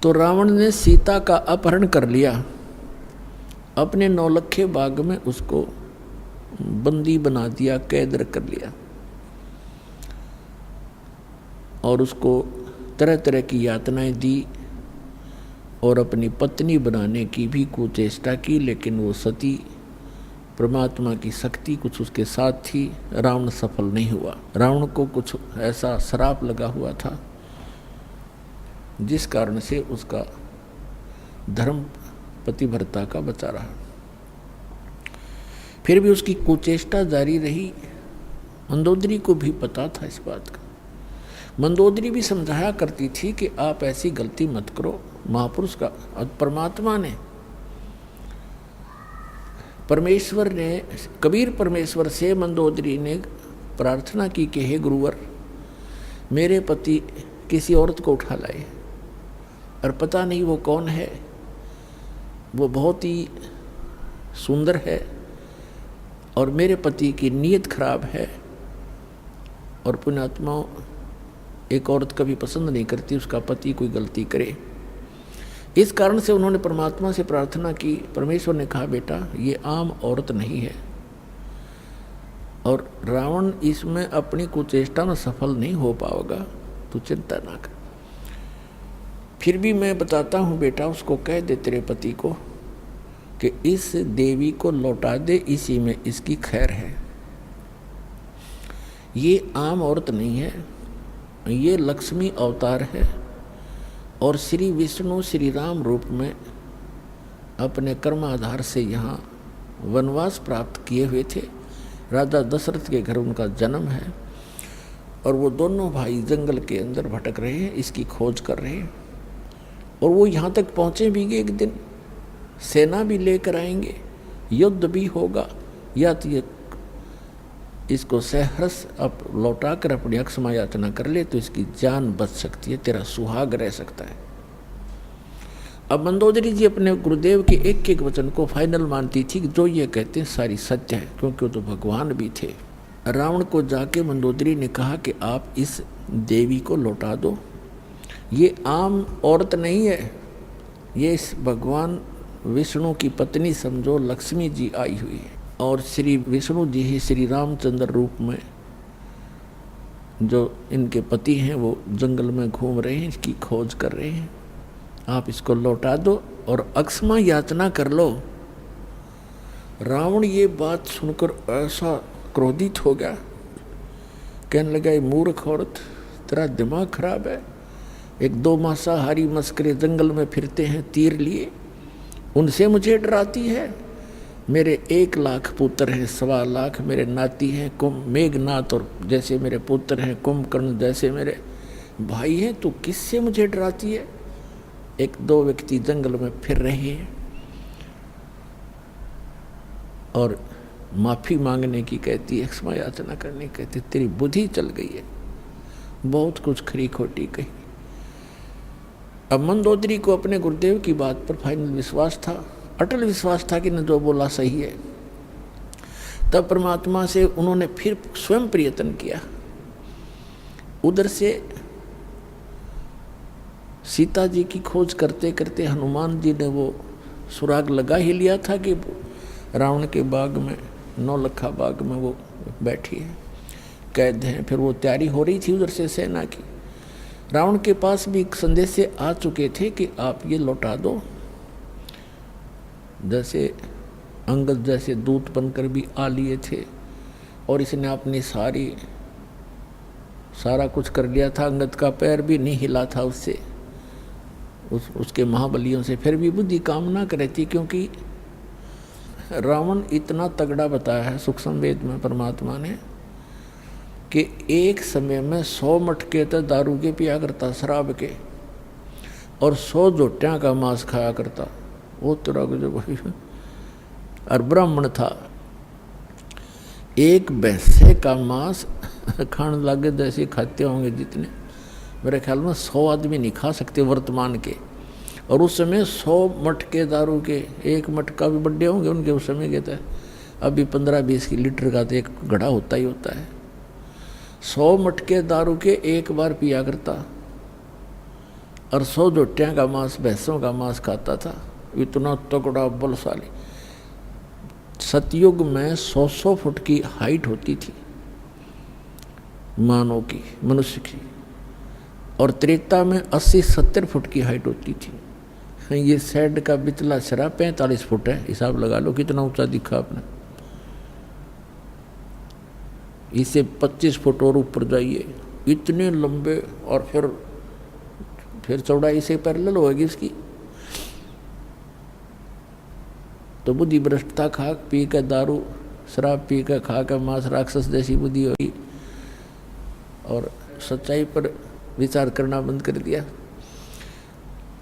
तो रावण ने सीता का अपहरण कर लिया, अपने नौलखे बाग में उसको बंदी बना दिया, कैद कर लिया, और उसको तरह तरह की यातनाएं दी, और अपनी पत्नी बनाने की भी कुचेष्टा की, लेकिन वो सती परमात्मा की शक्ति कुछ उसके साथ थी, रावण सफल नहीं हुआ। रावण को कुछ ऐसा श्राप लगा हुआ था जिस कारण से उसका धर्म पतिव्रता का बचा रहा। फिर भी उसकी कुचेष्टा जारी रही। मंदोदरी को भी पता था इस बात का। मंदोदरी भी समझाया करती थी कि आप ऐसी गलती मत करो। महापुरुष का परमात्मा ने, परमेश्वर ने, कबीर परमेश्वर से मंदोदरी ने प्रार्थना की कि हे गुरुवर, मेरे पति किसी औरत को उठा लाए, और पता नहीं वो कौन है, वो बहुत ही सुंदर है, और मेरे पति की नीयत खराब है, और पुण्यात्मा एक औरत कभी पसंद नहीं करती उसका पति कोई गलती करे। इस कारण से उन्होंने परमात्मा से प्रार्थना की। परमेश्वर ने कहा, बेटा ये आम औरत नहीं है, और रावण इसमें अपनी कुचेष्टा में सफल नहीं हो पाएगा, तू चिंता ना कर। फिर भी मैं बताता हूँ बेटा, उसको कह दे तेरे पति को कि इस देवी को लौटा दे, इसी में इसकी खैर है। ये आम औरत नहीं है, ये लक्ष्मी अवतार है, और श्री विष्णु श्री राम रूप में अपने कर्माधार से यहाँ वनवास प्राप्त किए हुए थे। राजा दशरथ के घर उनका जन्म है, और वो दोनों भाई जंगल के अंदर भटक रहे हैं, इसकी खोज कर रहे हैं, और वो यहाँ तक पहुँचे भी एक दिन, सेना भी लेकर आएंगे, युद्ध भी होगा, या तो ये इसको सहर्ष अब लौटा कर अपनी अक्षमा याचना कर ले तो इसकी जान बच सकती है, तेरा सुहाग रह सकता है। अब मंदोदरी जी अपने गुरुदेव के एक एक वचन को फाइनल मानती थी कि जो ये कहते हैं सारी सत्य है, क्योंकि वो तो भगवान भी थे। रावण को जाके मंदोदरी ने कहा कि आप इस देवी को लौटा दो, ये आम औरत नहीं है, ये इस भगवान विष्णु की पत्नी समझो, लक्ष्मी जी आई हुई है, और श्री विष्णु जी ही श्री रामचंद्र रूप में जो इनके पति हैं वो जंगल में घूम रहे हैं, इसकी खोज कर रहे हैं, आप इसको लौटा दो और अक्षमा याचना कर लो। रावण ये बात सुनकर ऐसा क्रोधित हो गया, कहने लगा, ये मूर्ख औरत, तेरा दिमाग खराब है। एक दो मांसाहारी मस्करे जंगल में फिरते हैं तीर लिए, उनसे मुझे डराती है। मेरे 1 लाख पुत्र हैं, 1.25 लाख मेरे नाती हैं, मेघनाथ और जैसे मेरे पुत्र हैं, कुंभकर्ण जैसे मेरे भाई हैं, तो किससे मुझे डराती है। 1-2 व्यक्ति जंगल में फिर रहे हैं और माफ़ी मांगने की कहती है, क्षमा याचना करने की कहती, तेरी बुद्धि चल गई है, बहुत कुछ खरी खोटी कही। अब मंदोदरी को अपने गुरुदेव की बात पर फाइनल विश्वास था, अटल विश्वास था कि न जो बोला सही है। तब परमात्मा से उन्होंने फिर स्वयं प्रयत्न किया। उधर से सीता जी की खोज करते करते हनुमान जी ने वो सुराग लगा ही लिया था कि रावण के बाग में, नौलखा बाग में वो बैठी है। कैद हैं। फिर वो तैयारी हो रही थी उधर से सेना की। रावण के पास भी संदेश से आ चुके थे कि आप ये लौटा दो। जैसे अंगद जैसे दूत बनकर भी आ लिए थे और इसने अपनी सारा कुछ कर लिया था। अंगद का पैर भी नहीं हिला था उससे, उसके महाबलियों से। फिर भी बुद्धि काम ना करे थी, क्योंकि रावण इतना तगड़ा बताया है सूक्ष्म वेद में परमात्मा ने कि एक समय में 100 मटके तो दारू के पिया करता, शराब के, और 100 जोटियां का मांस खाया करता। वो तरह के जो भाई, और ब्राह्मण था, एक भैंसे का मांस खाने लगे जैसे खाते होंगे जितने, मेरे ख्याल में 100 आदमी नहीं खा सकते वर्तमान के। और उस समय 100 मटके दारू के, एक मटका भी बड़े होंगे उनके उस समय के, अभी 15-20 लीटर का तो एक घड़ा होता ही होता है। 100 मटके दारू के एक बार पिया करता और 100 जोटियां का मांस, भैंसों का मांस खाता था। इतना तगड़ा बलशाली। सतयुग में 100 फुट की हाइट होती थी मानव की, मनुष्य की, और त्रेता में 80-70 फुट की हाइट होती थी। ये सैड का बिचला सिरा 45 फुट है, हिसाब लगा लो कितना ऊंचा दिखा आपने। इसे 25 फुट और ऊपर जाइए, इतने लंबे, और फिर चौड़ाई से पैरेलल होगी इसकी। तो बुद्धि भ्रष्टता खा पी कर, दारू शराब पी कर, खा कर मांस, राक्षस जैसी बुद्धि होगी, और सच्चाई पर विचार करना बंद कर दिया।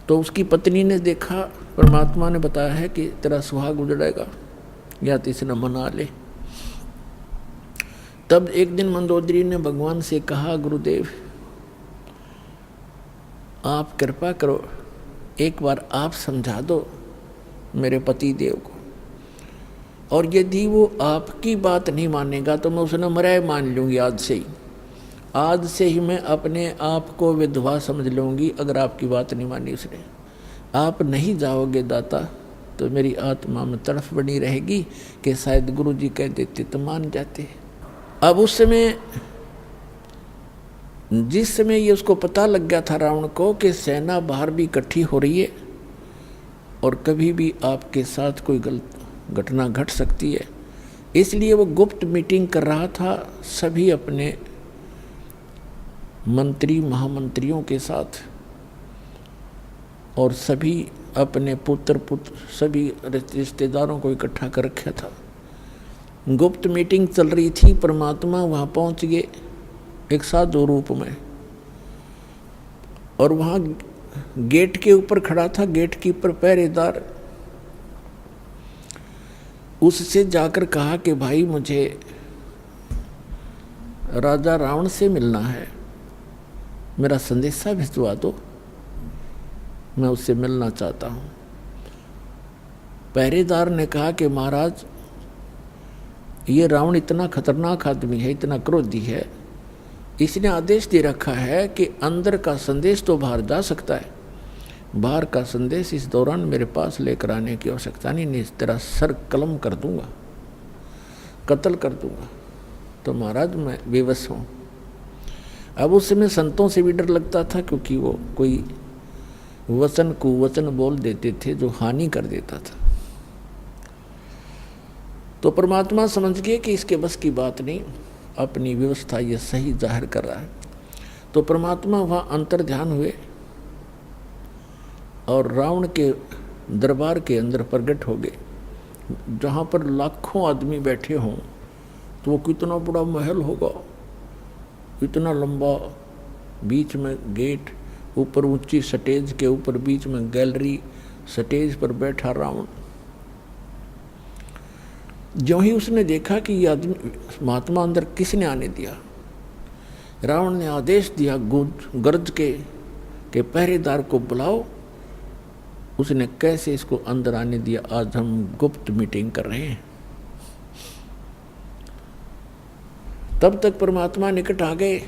तो उसकी पत्नी ने देखा, परमात्मा ने बताया है कि तेरा सुहाग उजड़ेगा, या तो इसे न मना ले। तब एक दिन मंदोदरी ने भगवान से कहा, गुरुदेव आप कृपा करो, एक बार आप समझा दो मेरे पति देव को, और यदि वो आपकी बात नहीं मानेगा तो मैं उसने मराए मान लूँगी। आज से ही मैं अपने आप को विधवा समझ लूँगी अगर आपकी बात नहीं मानी उसने। आप नहीं जाओगे दाता तो मेरी आत्मा में तड़फ बनी रहेगी कि शायद गुरु जी कह देते तो मान जाते। अब उस समय, जिस समय ये उसको पता लग गया था रावण को कि सेना बाहर भी इकट्ठी हो रही है और कभी भी आपके साथ कोई गलत घटना घट सकती है, इसलिए वो गुप्त मीटिंग कर रहा था सभी अपने मंत्री महामंत्रियों के साथ, और सभी अपने पुत्र सभी रिश्तेदारों को इकट्ठा कर रखा था। गुप्त मीटिंग चल रही थी। परमात्मा वहाँ पहुँच गए एक साधु रूप में, और वहाँ गेट के ऊपर खड़ा था गेट कीपर, पहरेदार। उससे जाकर कहा कि भाई मुझे राजा रावण से मिलना है, मेरा संदेशा भिजवा दो, मैं उससे मिलना चाहता हूँ। पहरेदार ने कहा कि महाराज ये रावण इतना खतरनाक आदमी है, इतना क्रोधी है, इसने आदेश दे रखा है कि अंदर का संदेश तो बाहर जा सकता है, बाहर का संदेश इस दौरान मेरे पास लेकर आने की आवश्यकता नहीं, तेरा सर कलम कर दूंगा, कत्ल कर दूंगा। तो महाराज मैं विवश हूँ। अब उस समय संतों से भी डर लगता था, क्योंकि वो कोई वचन कुवचन बोल देते थे जो हानि कर देता था। तो परमात्मा समझ गए कि इसके बस की बात नहीं, अपनी व्यवस्था ये सही जाहिर कर रहा है। तो परमात्मा वहाँ अंतर ध्यान हुए और रावण के दरबार के अंदर प्रकट हो गए, जहाँ पर लाखों आदमी बैठे हों। तो वो कितना बड़ा महल होगा, इतना लंबा, बीच में गेट, ऊपर ऊंची स्टेज के ऊपर बीच में गैलरी, स्टेज पर बैठा रावण। जो ही उसने देखा कि ये आदमी महात्मा अंदर किसने आने दिया, रावण ने आदेश दिया गरज के पहरेदार को बुलाओ। उसने कैसे इसको अंदर आने दिया, आज हम गुप्त मीटिंग कर रहे हैं। तब तक परमात्मा निकट आ गए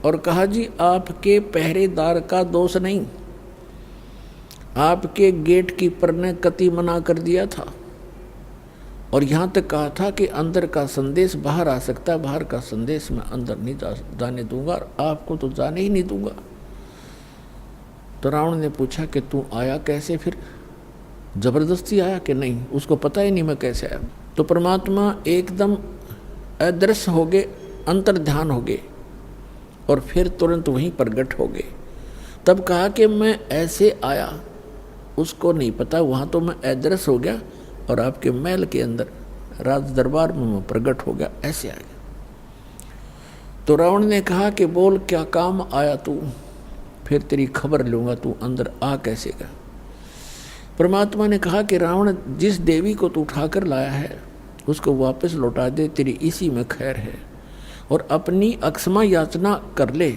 और कहा, जी आपके पहरेदार का दोष नहीं, आपके गेट कीपर ने कति मना कर दिया था, और यहाँ तक कहा था कि अंदर का संदेश बाहर आ सकता है, बाहर का संदेश मैं अंदर नहीं जाने दूंगा, और आपको तो जाने ही नहीं दूंगा। तो रावण ने पूछा कि तू आया कैसे, फिर जबरदस्ती आया कि नहीं? उसको पता ही नहीं मैं कैसे आया। तो परमात्मा एकदम अदृश्य हो गए, अंतर ध्यान हो गए, और फिर तुरंत वहीं प्रगट हो गए। तब कहा कि मैं ऐसे आया, उसको नहीं पता, वहाँ तो मैं अदृश्य हो गया और आपके महल के अंदर राज दरबार में मैं प्रगट हो गया, ऐसे आ गया। तो रावण ने कहा कि बोल क्या काम आया तू, फिर तेरी खबर लूँगा, तू अंदर आ कैसे गया। परमात्मा ने कहा कि रावण, जिस देवी को तू उठाकर लाया है उसको वापस लौटा दे, तेरी इसी में खैर है, और अपनी अक्षमा याचना कर ले,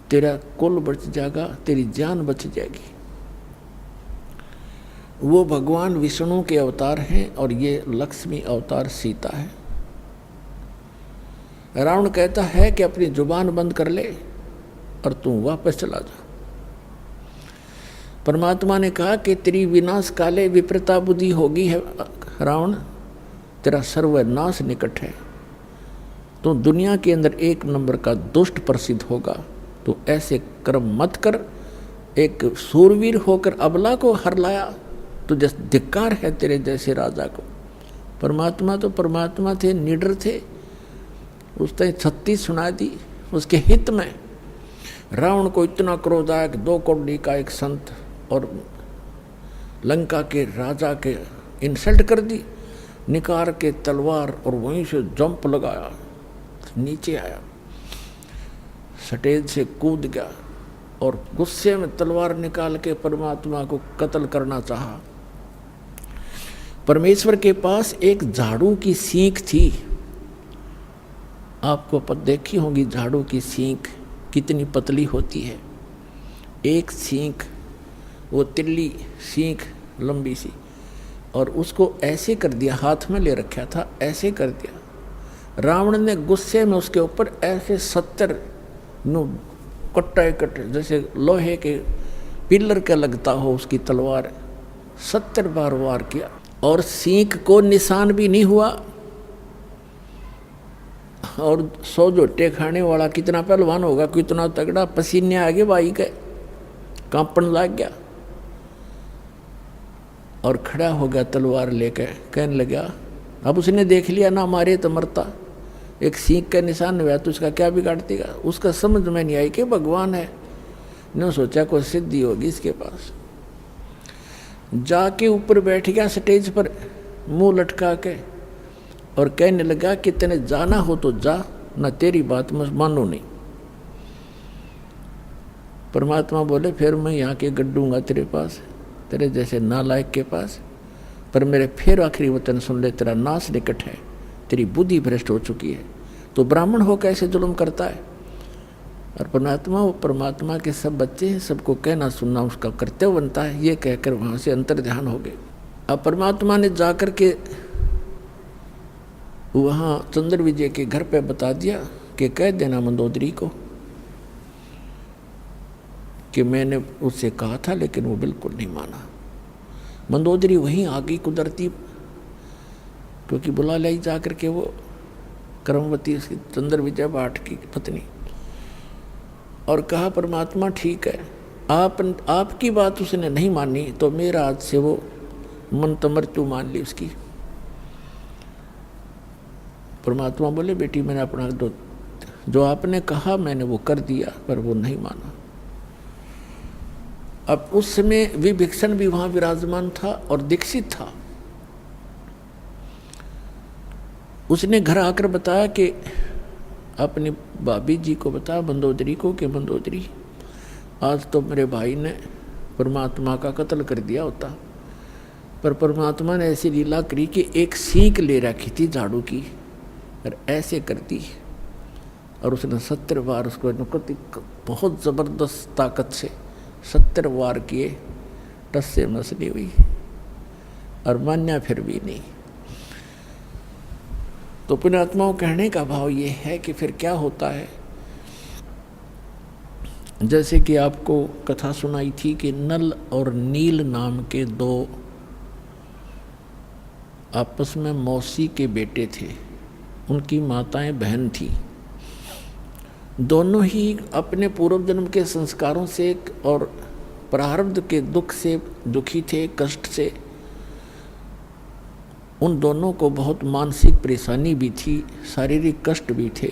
तेरा कुल बच जाएगा, तेरी जान बच जाएगी। वो भगवान विष्णु के अवतार हैं और ये लक्ष्मी अवतार सीता है। रावण कहता है कि अपनी जुबान बंद कर ले और तू वापस चला जा। परमात्मा ने कहा कि तेरी विनाश काले विप्रता बुद्धि होगी है रावण, तेरा सर्वनाश निकट है, तो दुनिया के अंदर एक नंबर का दुष्ट प्रसिद्ध होगा। तो ऐसे कर्म मत कर, एक सूरवीर होकर अबला को हर लाया, तो जैसे धिक्कार है तेरे जैसे राजा को। परमात्मा तो परमात्मा थे, निडर थे, उसने 36 सुना दी उसके हित में। रावण को इतना क्रोध आया कि 2 कौड़ी का एक संत और लंका के राजा के इंसल्ट कर दी, निकाल के तलवार और वहीं से जंप लगाया, नीचे आया, स्टेज से कूद गया और गुस्से में तलवार निकाल के परमात्मा को कत्ल करना चाहा। परमेश्वर के पास एक झाड़ू की सींख थी, आपको देखी होगी झाड़ू की सींख कितनी पतली होती है। एक सींख, वो तिल्ली सींख लंबी सी, और उसको ऐसे कर दिया, हाथ में ले रखा था, ऐसे कर दिया। रावण ने गुस्से में उसके ऊपर ऐसे 70 कट्टे जैसे लोहे के पिलर के लगता हो उसकी तलवार 70 बार वार किया, और सींख को निशान भी नहीं हुआ। और 100 जोटे खाने वाला कितना पहलवान होगा, कितना तगड़ा, पसीने आगे भाई के कांपन लग गया और खड़ा हो गया तलवार लेकर, कहने लगा, अब उसने देख लिया ना मारे तो मरता, एक सींख का निशान हुआ तो उसका क्या बिगाड़ देगा। उसका समझ में नहीं आई कि भगवान है, न सोचा कोई सिद्धि होगी इसके पास। जाके ऊपर बैठ गया स्टेज पर मुंह लटका के, और कहने लगा कि तेने जाना हो तो जा, न तेरी बात मैं मानू नहीं। परमात्मा बोले, फिर मैं यहाँ के गड्ढूंगा तेरे पास, तेरे जैसे नालायक के पास, पर मेरे फिर आखिरी वचन सुन ले, तेरा नाश निकट है, तेरी बुद्धि भ्रष्ट हो चुकी है। तो ब्राह्मण हो कैसे जुल्म करता है। और परमात्मा, वो परमात्मा के सब बच्चे हैं, सबको कहना सुनना उसका कर्तव्य बनता है। ये कहकर वहाँ से अंतर ध्यान हो गए। अब परमात्मा ने जाकर के वहाँ चंद्र विजय के घर पे बता दिया कि कह देना मंदोदरी को कि मैंने उससे कहा था, लेकिन वो बिल्कुल नहीं माना। मंदोदरी वहीं आ गई कुदरती, क्योंकि बुला लाई जाकर के वो कर्मवती उसकी चंद्र विजय भाट की पत्नी, और कहा परमात्मा ठीक है, आपकी बात उसने नहीं मानी तो मेरा आज से वो मन मृत्यु मान ली उसकी। परमात्मा बोले, बेटी मैंने अपना जो आपने कहा मैंने वो कर दिया, पर वो नहीं माना। अब उस समय विभीषण भी वहाँ विराजमान था और दीक्षित था। उसने घर आकर बताया कि अपनी भाभी जी को बताया, मंदोदरी को, कि मंदोदरी आज तो मेरे भाई ने परमात्मा का कत्ल कर दिया होता, पर परमात्मा ने ऐसी लीला करी कि एक सीख ले रखी थी झाड़ू की और ऐसे कर दी, और उसने 70 बार उसको बहुत ज़बरदस्त ताकत से 70 वार किए, टस से मसली हुई और मान्या फिर भी नहीं। तो पुण्यात्माओं कहने का भाव ये है कि फिर क्या होता है, जैसे कि आपको कथा सुनाई थी कि नल और नील नाम के 2 आपस में मौसी के बेटे थे, उनकी माताएं बहन थी। दोनों ही अपने पूर्व जन्म के संस्कारों से और प्रारब्ध के दुख से दुखी थे, कष्ट से। उन दोनों को बहुत मानसिक परेशानी भी थी, शारीरिक कष्ट भी थे।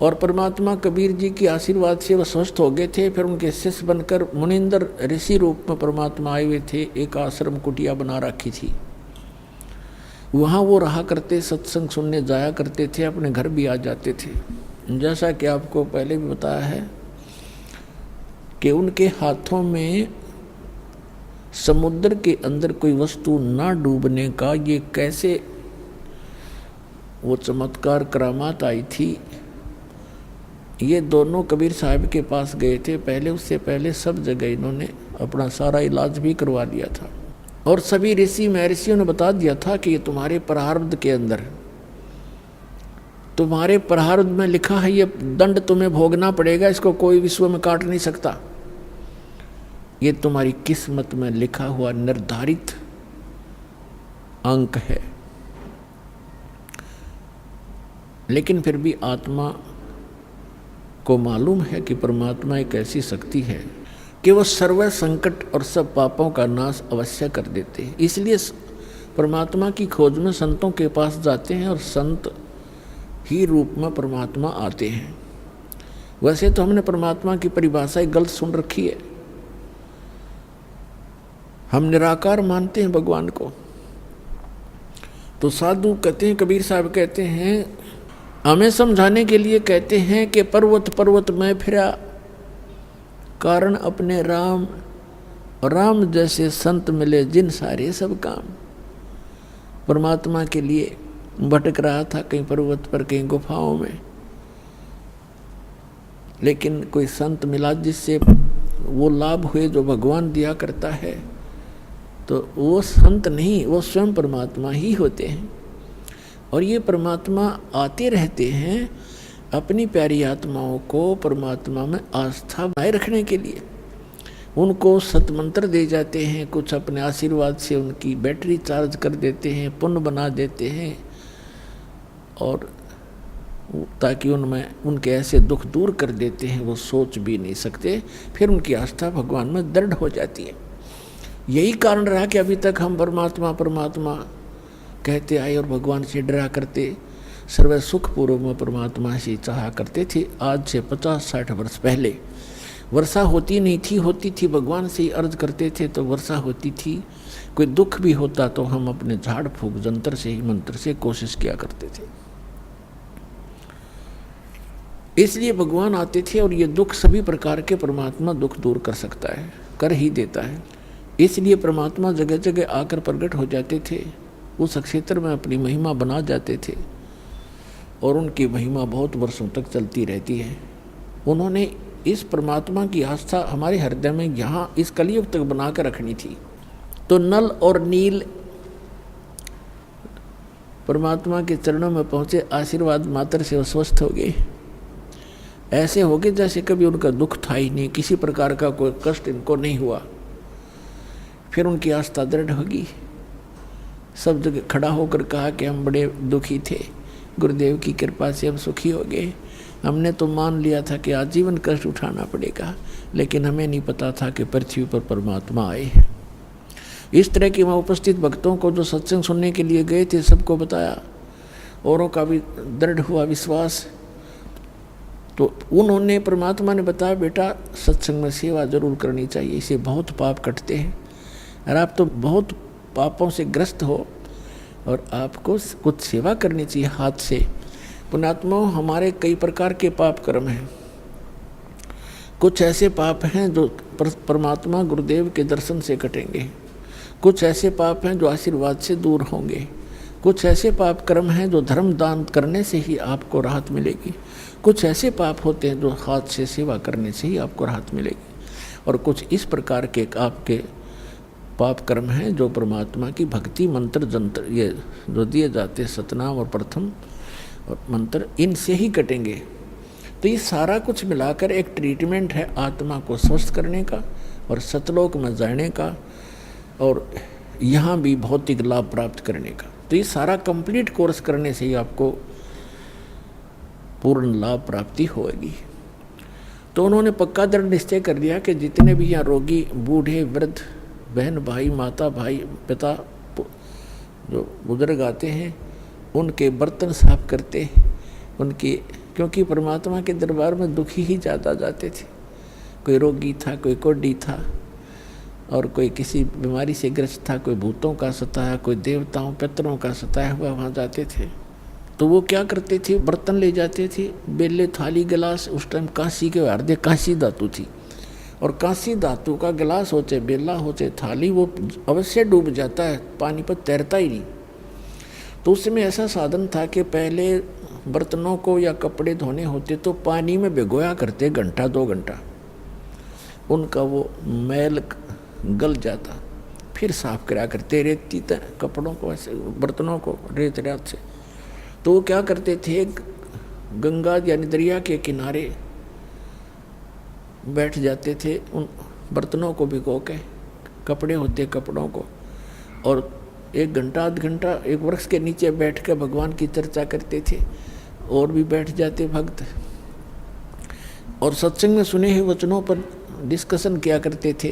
और परमात्मा कबीर जी के आशीर्वाद से वह स्वस्थ हो गए थे। फिर उनके शिष्य बनकर मुनिंदर ऋषि रूप में परमात्मा आए हुए थे। एक आश्रम कुटिया बना रखी थी, वहाँ वो रहा करते, सत्संग सुनने जाया करते थे, अपने घर भी आ जाते थे। जैसा कि आपको पहले भी बताया है कि उनके हाथों में समुद्र के अंदर कोई वस्तु ना डूबने का ये कैसे वो चमत्कार करामात आई थी। ये दोनों कबीर साहब के पास गए थे पहले, उससे पहले सब जगह इन्होंने अपना सारा इलाज भी करवा लिया था। और सभी ऋषि महर्षियों ने बता दिया था कि ये तुम्हारे प्रारब्ध के अंदर, तुम्हारे प्रारब्ध में लिखा है, ये दंड तुम्हें भोगना पड़ेगा, इसको कोई विश्व में काट नहीं सकता। ये तुम्हारी किस्मत में लिखा हुआ निर्धारित अंक है। लेकिन फिर भी आत्मा को मालूम है कि परमात्मा एक ऐसी शक्ति है कि वह सर्व संकट और सब पापों का नाश अवश्य कर देते हैं। इसलिए परमात्मा की खोज में संतों के पास जाते हैं और संत ही रूप में परमात्मा आते हैं। वैसे तो हमने परमात्मा की परिभाषा गलत सुन रखी है। हम निराकार मानते हैं भगवान को। तो साधु कहते हैं, कबीर साहब कहते हैं, हमें समझाने के लिए कहते हैं कि पर्वत पर्वत में फिरा, कारण अपने राम, राम जैसे संत मिले जिन सारे सब काम। परमात्मा के लिए भटक रहा था, कहीं पर्वत पर, कहीं गुफाओं में, लेकिन कोई संत मिला जिससे वो लाभ हुए जो भगवान दिया करता है। तो वो संत नहीं, वो स्वयं परमात्मा ही होते हैं। और ये परमात्मा आते रहते हैं अपनी प्यारी आत्माओं को परमात्मा में आस्था बनाए रखने के लिए। उनको सतमंत्र दे जाते हैं, कुछ अपने आशीर्वाद से उनकी बैटरी चार्ज कर देते हैं, पुण्य बना देते हैं, और ताकि उनमें उनके ऐसे दुख दूर कर देते हैं वो सोच भी नहीं सकते। फिर उनकी आस्था भगवान में दृढ़ हो जाती है। यही कारण रहा कि अभी तक हम परमात्मा परमात्मा कहते आए और भगवान से डरा करते, सर्व सुखपूर्व में परमात्मा से चाहा करते थे। आज से 50-60 वर्ष पहले वर्षा होती नहीं थी, होती थी भगवान से ही अर्ज करते थे तो वर्षा होती थी। कोई दुख भी होता तो हम अपने झाड़ फूक जंतर से ही, मंत्र से कोशिश किया करते थे। इसलिए भगवान आते थे और ये दुख सभी प्रकार के परमात्मा दुख दूर कर सकता है, कर ही देता है। इसलिए परमात्मा जगह जगह आकर प्रकट हो जाते थे, उस क्षेत्र में अपनी महिमा बना जाते थे और उनकी महिमा बहुत वर्षों तक चलती रहती है। उन्होंने इस परमात्मा की आस्था हमारे हृदय में यहाँ इस कलयुग तक बना कर रखनी थी। तो नल और नील परमात्मा के चरणों में पहुँचे, आशीर्वाद मात्र से वो स्वस्थ हो गए। ऐसे हो गए जैसे कभी उनका दुख था ही नहीं, किसी प्रकार का कोई कष्ट इनको नहीं हुआ। फिर उनकी आस्था दृढ़ होगी। सब जगह खड़ा होकर कहा कि हम बड़े दुखी थे, गुरुदेव की कृपा से हम सुखी हो गए। हमने तो मान लिया था कि आजीवन कष्ट उठाना पड़ेगा, लेकिन हमें नहीं पता था कि पृथ्वी पर परमात्मा आए हैं। इस तरह के वहाँ उपस्थित भक्तों को जो सत्संग सुनने के लिए गए थे सबको बताया, औरों का भी दृढ़ हुआ विश्वास। तो उन्होंने, परमात्मा ने बताया, बेटा सत्संग में सेवा जरूर करनी चाहिए, इससे बहुत पाप कटते हैं और आप तो बहुत पापों से ग्रस्त हो और आपको कुछ सेवा करनी चाहिए हाथ से। पुण्यात्माओं, हमारे कई प्रकार के पाप कर्म हैं। कुछ ऐसे पाप हैं जो परमात्मा गुरुदेव के दर्शन से कटेंगे, कुछ ऐसे पाप हैं जो आशीर्वाद से दूर होंगे, कुछ ऐसे पाप कर्म हैं जो धर्म दान करने से ही आपको राहत मिलेगी, कुछ ऐसे पाप होते हैं जो हाथ से सेवा करने से ही आपको राहत मिलेगी, और कुछ इस प्रकार के आपके पाप कर्म हैं जो परमात्मा की भक्ति मंत्र जंत्र ये जो दिए जाते सतनाम और प्रथम और मंत्र, इनसे ही कटेंगे। तो ये सारा कुछ मिलाकर एक ट्रीटमेंट है आत्मा को स्वस्थ करने का और सतलोक में जाने का। और यहाँ भी भौतिक लाभ प्राप्त करने का। तो ये सारा कंप्लीट कोर्स करने से ही आपको पूर्ण लाभ प्राप्ति होगी। तो उन्होंने पक्का दृढ़ निश्चय कर लिया कि जितने भी यहाँ रोगी, बूढ़े, वृद्ध, बहन, भाई, माता, भाई, पिता, जो बुजुर्ग आते हैं, उनके बर्तन साफ करते, उनकी, क्योंकि परमात्मा के दरबार में दुखी ही ज़्यादा जाते थे। कोई रोगी था, कोई कोढ़ी था, और कोई किसी बीमारी से ग्रस्त था, कोई भूतों का सताया, कोई देवताओं पितरों का सताया हुआ वहाँ जाते थे। तो वो क्या करते थे, बर्तन ले जाते थे, बेले, थाली, गिलास। उस टाइम कांसी के हार्दे कांसी धातु थी, और कांसी धातु का गिलास होते, बेला होते, थाली, वो अवश्य डूब जाता है, पानी पर तैरता ही नहीं। तो उसमें ऐसा साधन था कि पहले बर्तनों को या कपड़े धोने होते तो पानी में भिगोया करते, घंटा 2 घंटा, उनका वो मैल गल जाता, फिर साफ करा करते, रेती कपड़ों को, ऐसे बर्तनों को रेत रात से। तो वो क्या करते थे, गंगा यानी दरिया के किनारे बैठ जाते थे, उन बर्तनों को भिगो के, कपड़े होते कपड़ों को, और 1 घंटा 1.5 घंटा एक वृक्ष के नीचे बैठ कर भगवान की चर्चा करते थे। और भी बैठ जाते भक्त, और सत्संग में सुने हुए वचनों पर डिस्कशन किया करते थे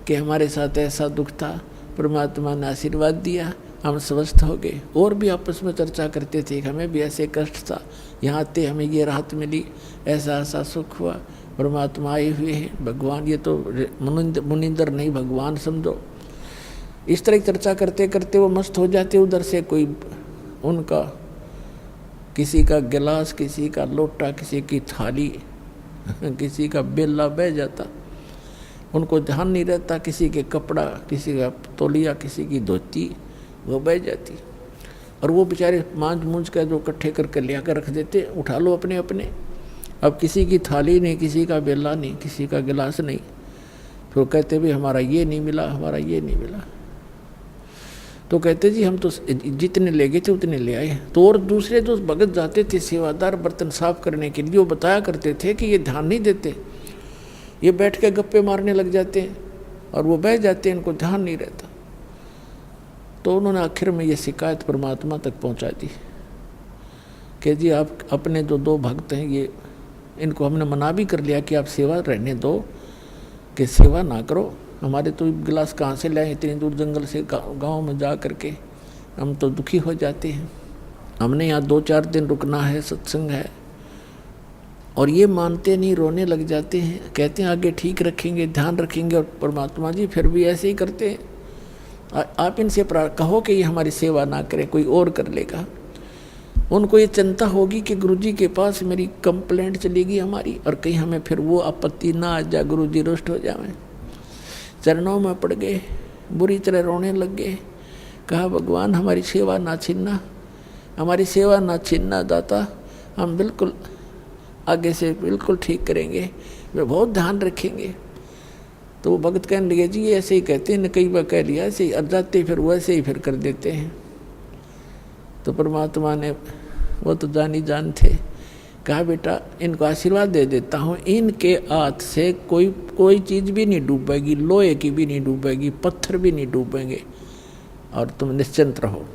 कि हमारे साथ ऐसा दुख था, परमात्मा ने आशीर्वाद दिया, हम स्वस्थ हो गए। और भी आपस में चर्चा करते थे, हमें भी ऐसे कष्ट था, यहाँ आते हमें ये राहत मिली, ऐसा ऐसा सुख हुआ, परमात्मा आए हुए हैं, भगवान, ये तो मुनिंदर नहीं, भगवान समझो। इस तरह चर्चा करते करते वो मस्त हो जाते। उधर से कोई उनका किसी का गिलास, किसी का लोटा, किसी की थाली, किसी का बेला बह जाता, उनको ध्यान नहीं रहता, किसी के कपड़ा, किसी का तौलिया, किसी की धोती, वो बह जाती। और वो बेचारे मांझ मूंझ का जो इकट्ठे करके ले आकर रख देते, उठा लो अपने अपने। अब किसी की थाली नहीं, किसी का बेला नहीं, किसी का गिलास नहीं, फिर कहते भी हमारा ये नहीं मिला, हमारा ये नहीं मिला। तो कहते जी हम तो जितने ले गए थे उतने ले आए। तो और दूसरे जो भगत जाते थे सेवादार बर्तन साफ करने के लिए, वो बताया करते थे कि ये ध्यान नहीं देते, ये बैठ के गप्पे मारने लग जाते हैं और वो बह जाते हैं, इनको ध्यान नहीं रहता। तो उन्होंने आखिर में ये शिकायत परमात्मा तक पहुंचा दी कि जी आप अपने जो 2 भक्त हैं, ये इनको हमने मना भी कर लिया कि आप सेवा रहने दो, कि सेवा ना करो, हमारे तो गिलास कहाँ से लाए, इतनी दूर जंगल से गांव में जा करके, हम तो दुखी हो जाते हैं, हमने यहाँ 2-4 दिन रुकना है, सत्संग है। और ये मानते नहीं, रोने लग जाते हैं, कहते हैं आगे ठीक रखेंगे, ध्यान रखेंगे, और परमात्मा जी फिर भी ऐसे ही करते हैं। आप इनसे कहो कि ये हमारी सेवा ना करें, कोई और कर लेगा। उनको ये चिंता होगी कि गुरुजी के पास मेरी कंप्लेंट चलेगी हमारी, और कहीं हमें फिर वो आपत्ति ना आ जाए, गुरुजी रुष्ट हो जाए। चरणों में पड़ गए, बुरी तरह रोने लग गए। कहा भगवान हमारी सेवा ना छीनना, हमारी सेवा ना छीनना दाता, हम बिल्कुल आगे से बिल्कुल ठीक करेंगे, वे बहुत ध्यान रखेंगे। तो वो भगत कहने लगे जी ये ऐसे ही कहते हैं, कई बार कह लिया ऐसे ही जाते, फिर वैसे ही फिर कर देते हैं। तो परमात्मा ने, वो तो जानी जान थे, कहा बेटा इनको आशीर्वाद दे देता हूँ, इनके हाथ से कोई चीज़ भी नहीं डूबेगी, लोहे की भी नहीं डूबेगी, पत्थर भी नहीं डूबेंगे, और तुम निश्चिंत रहो।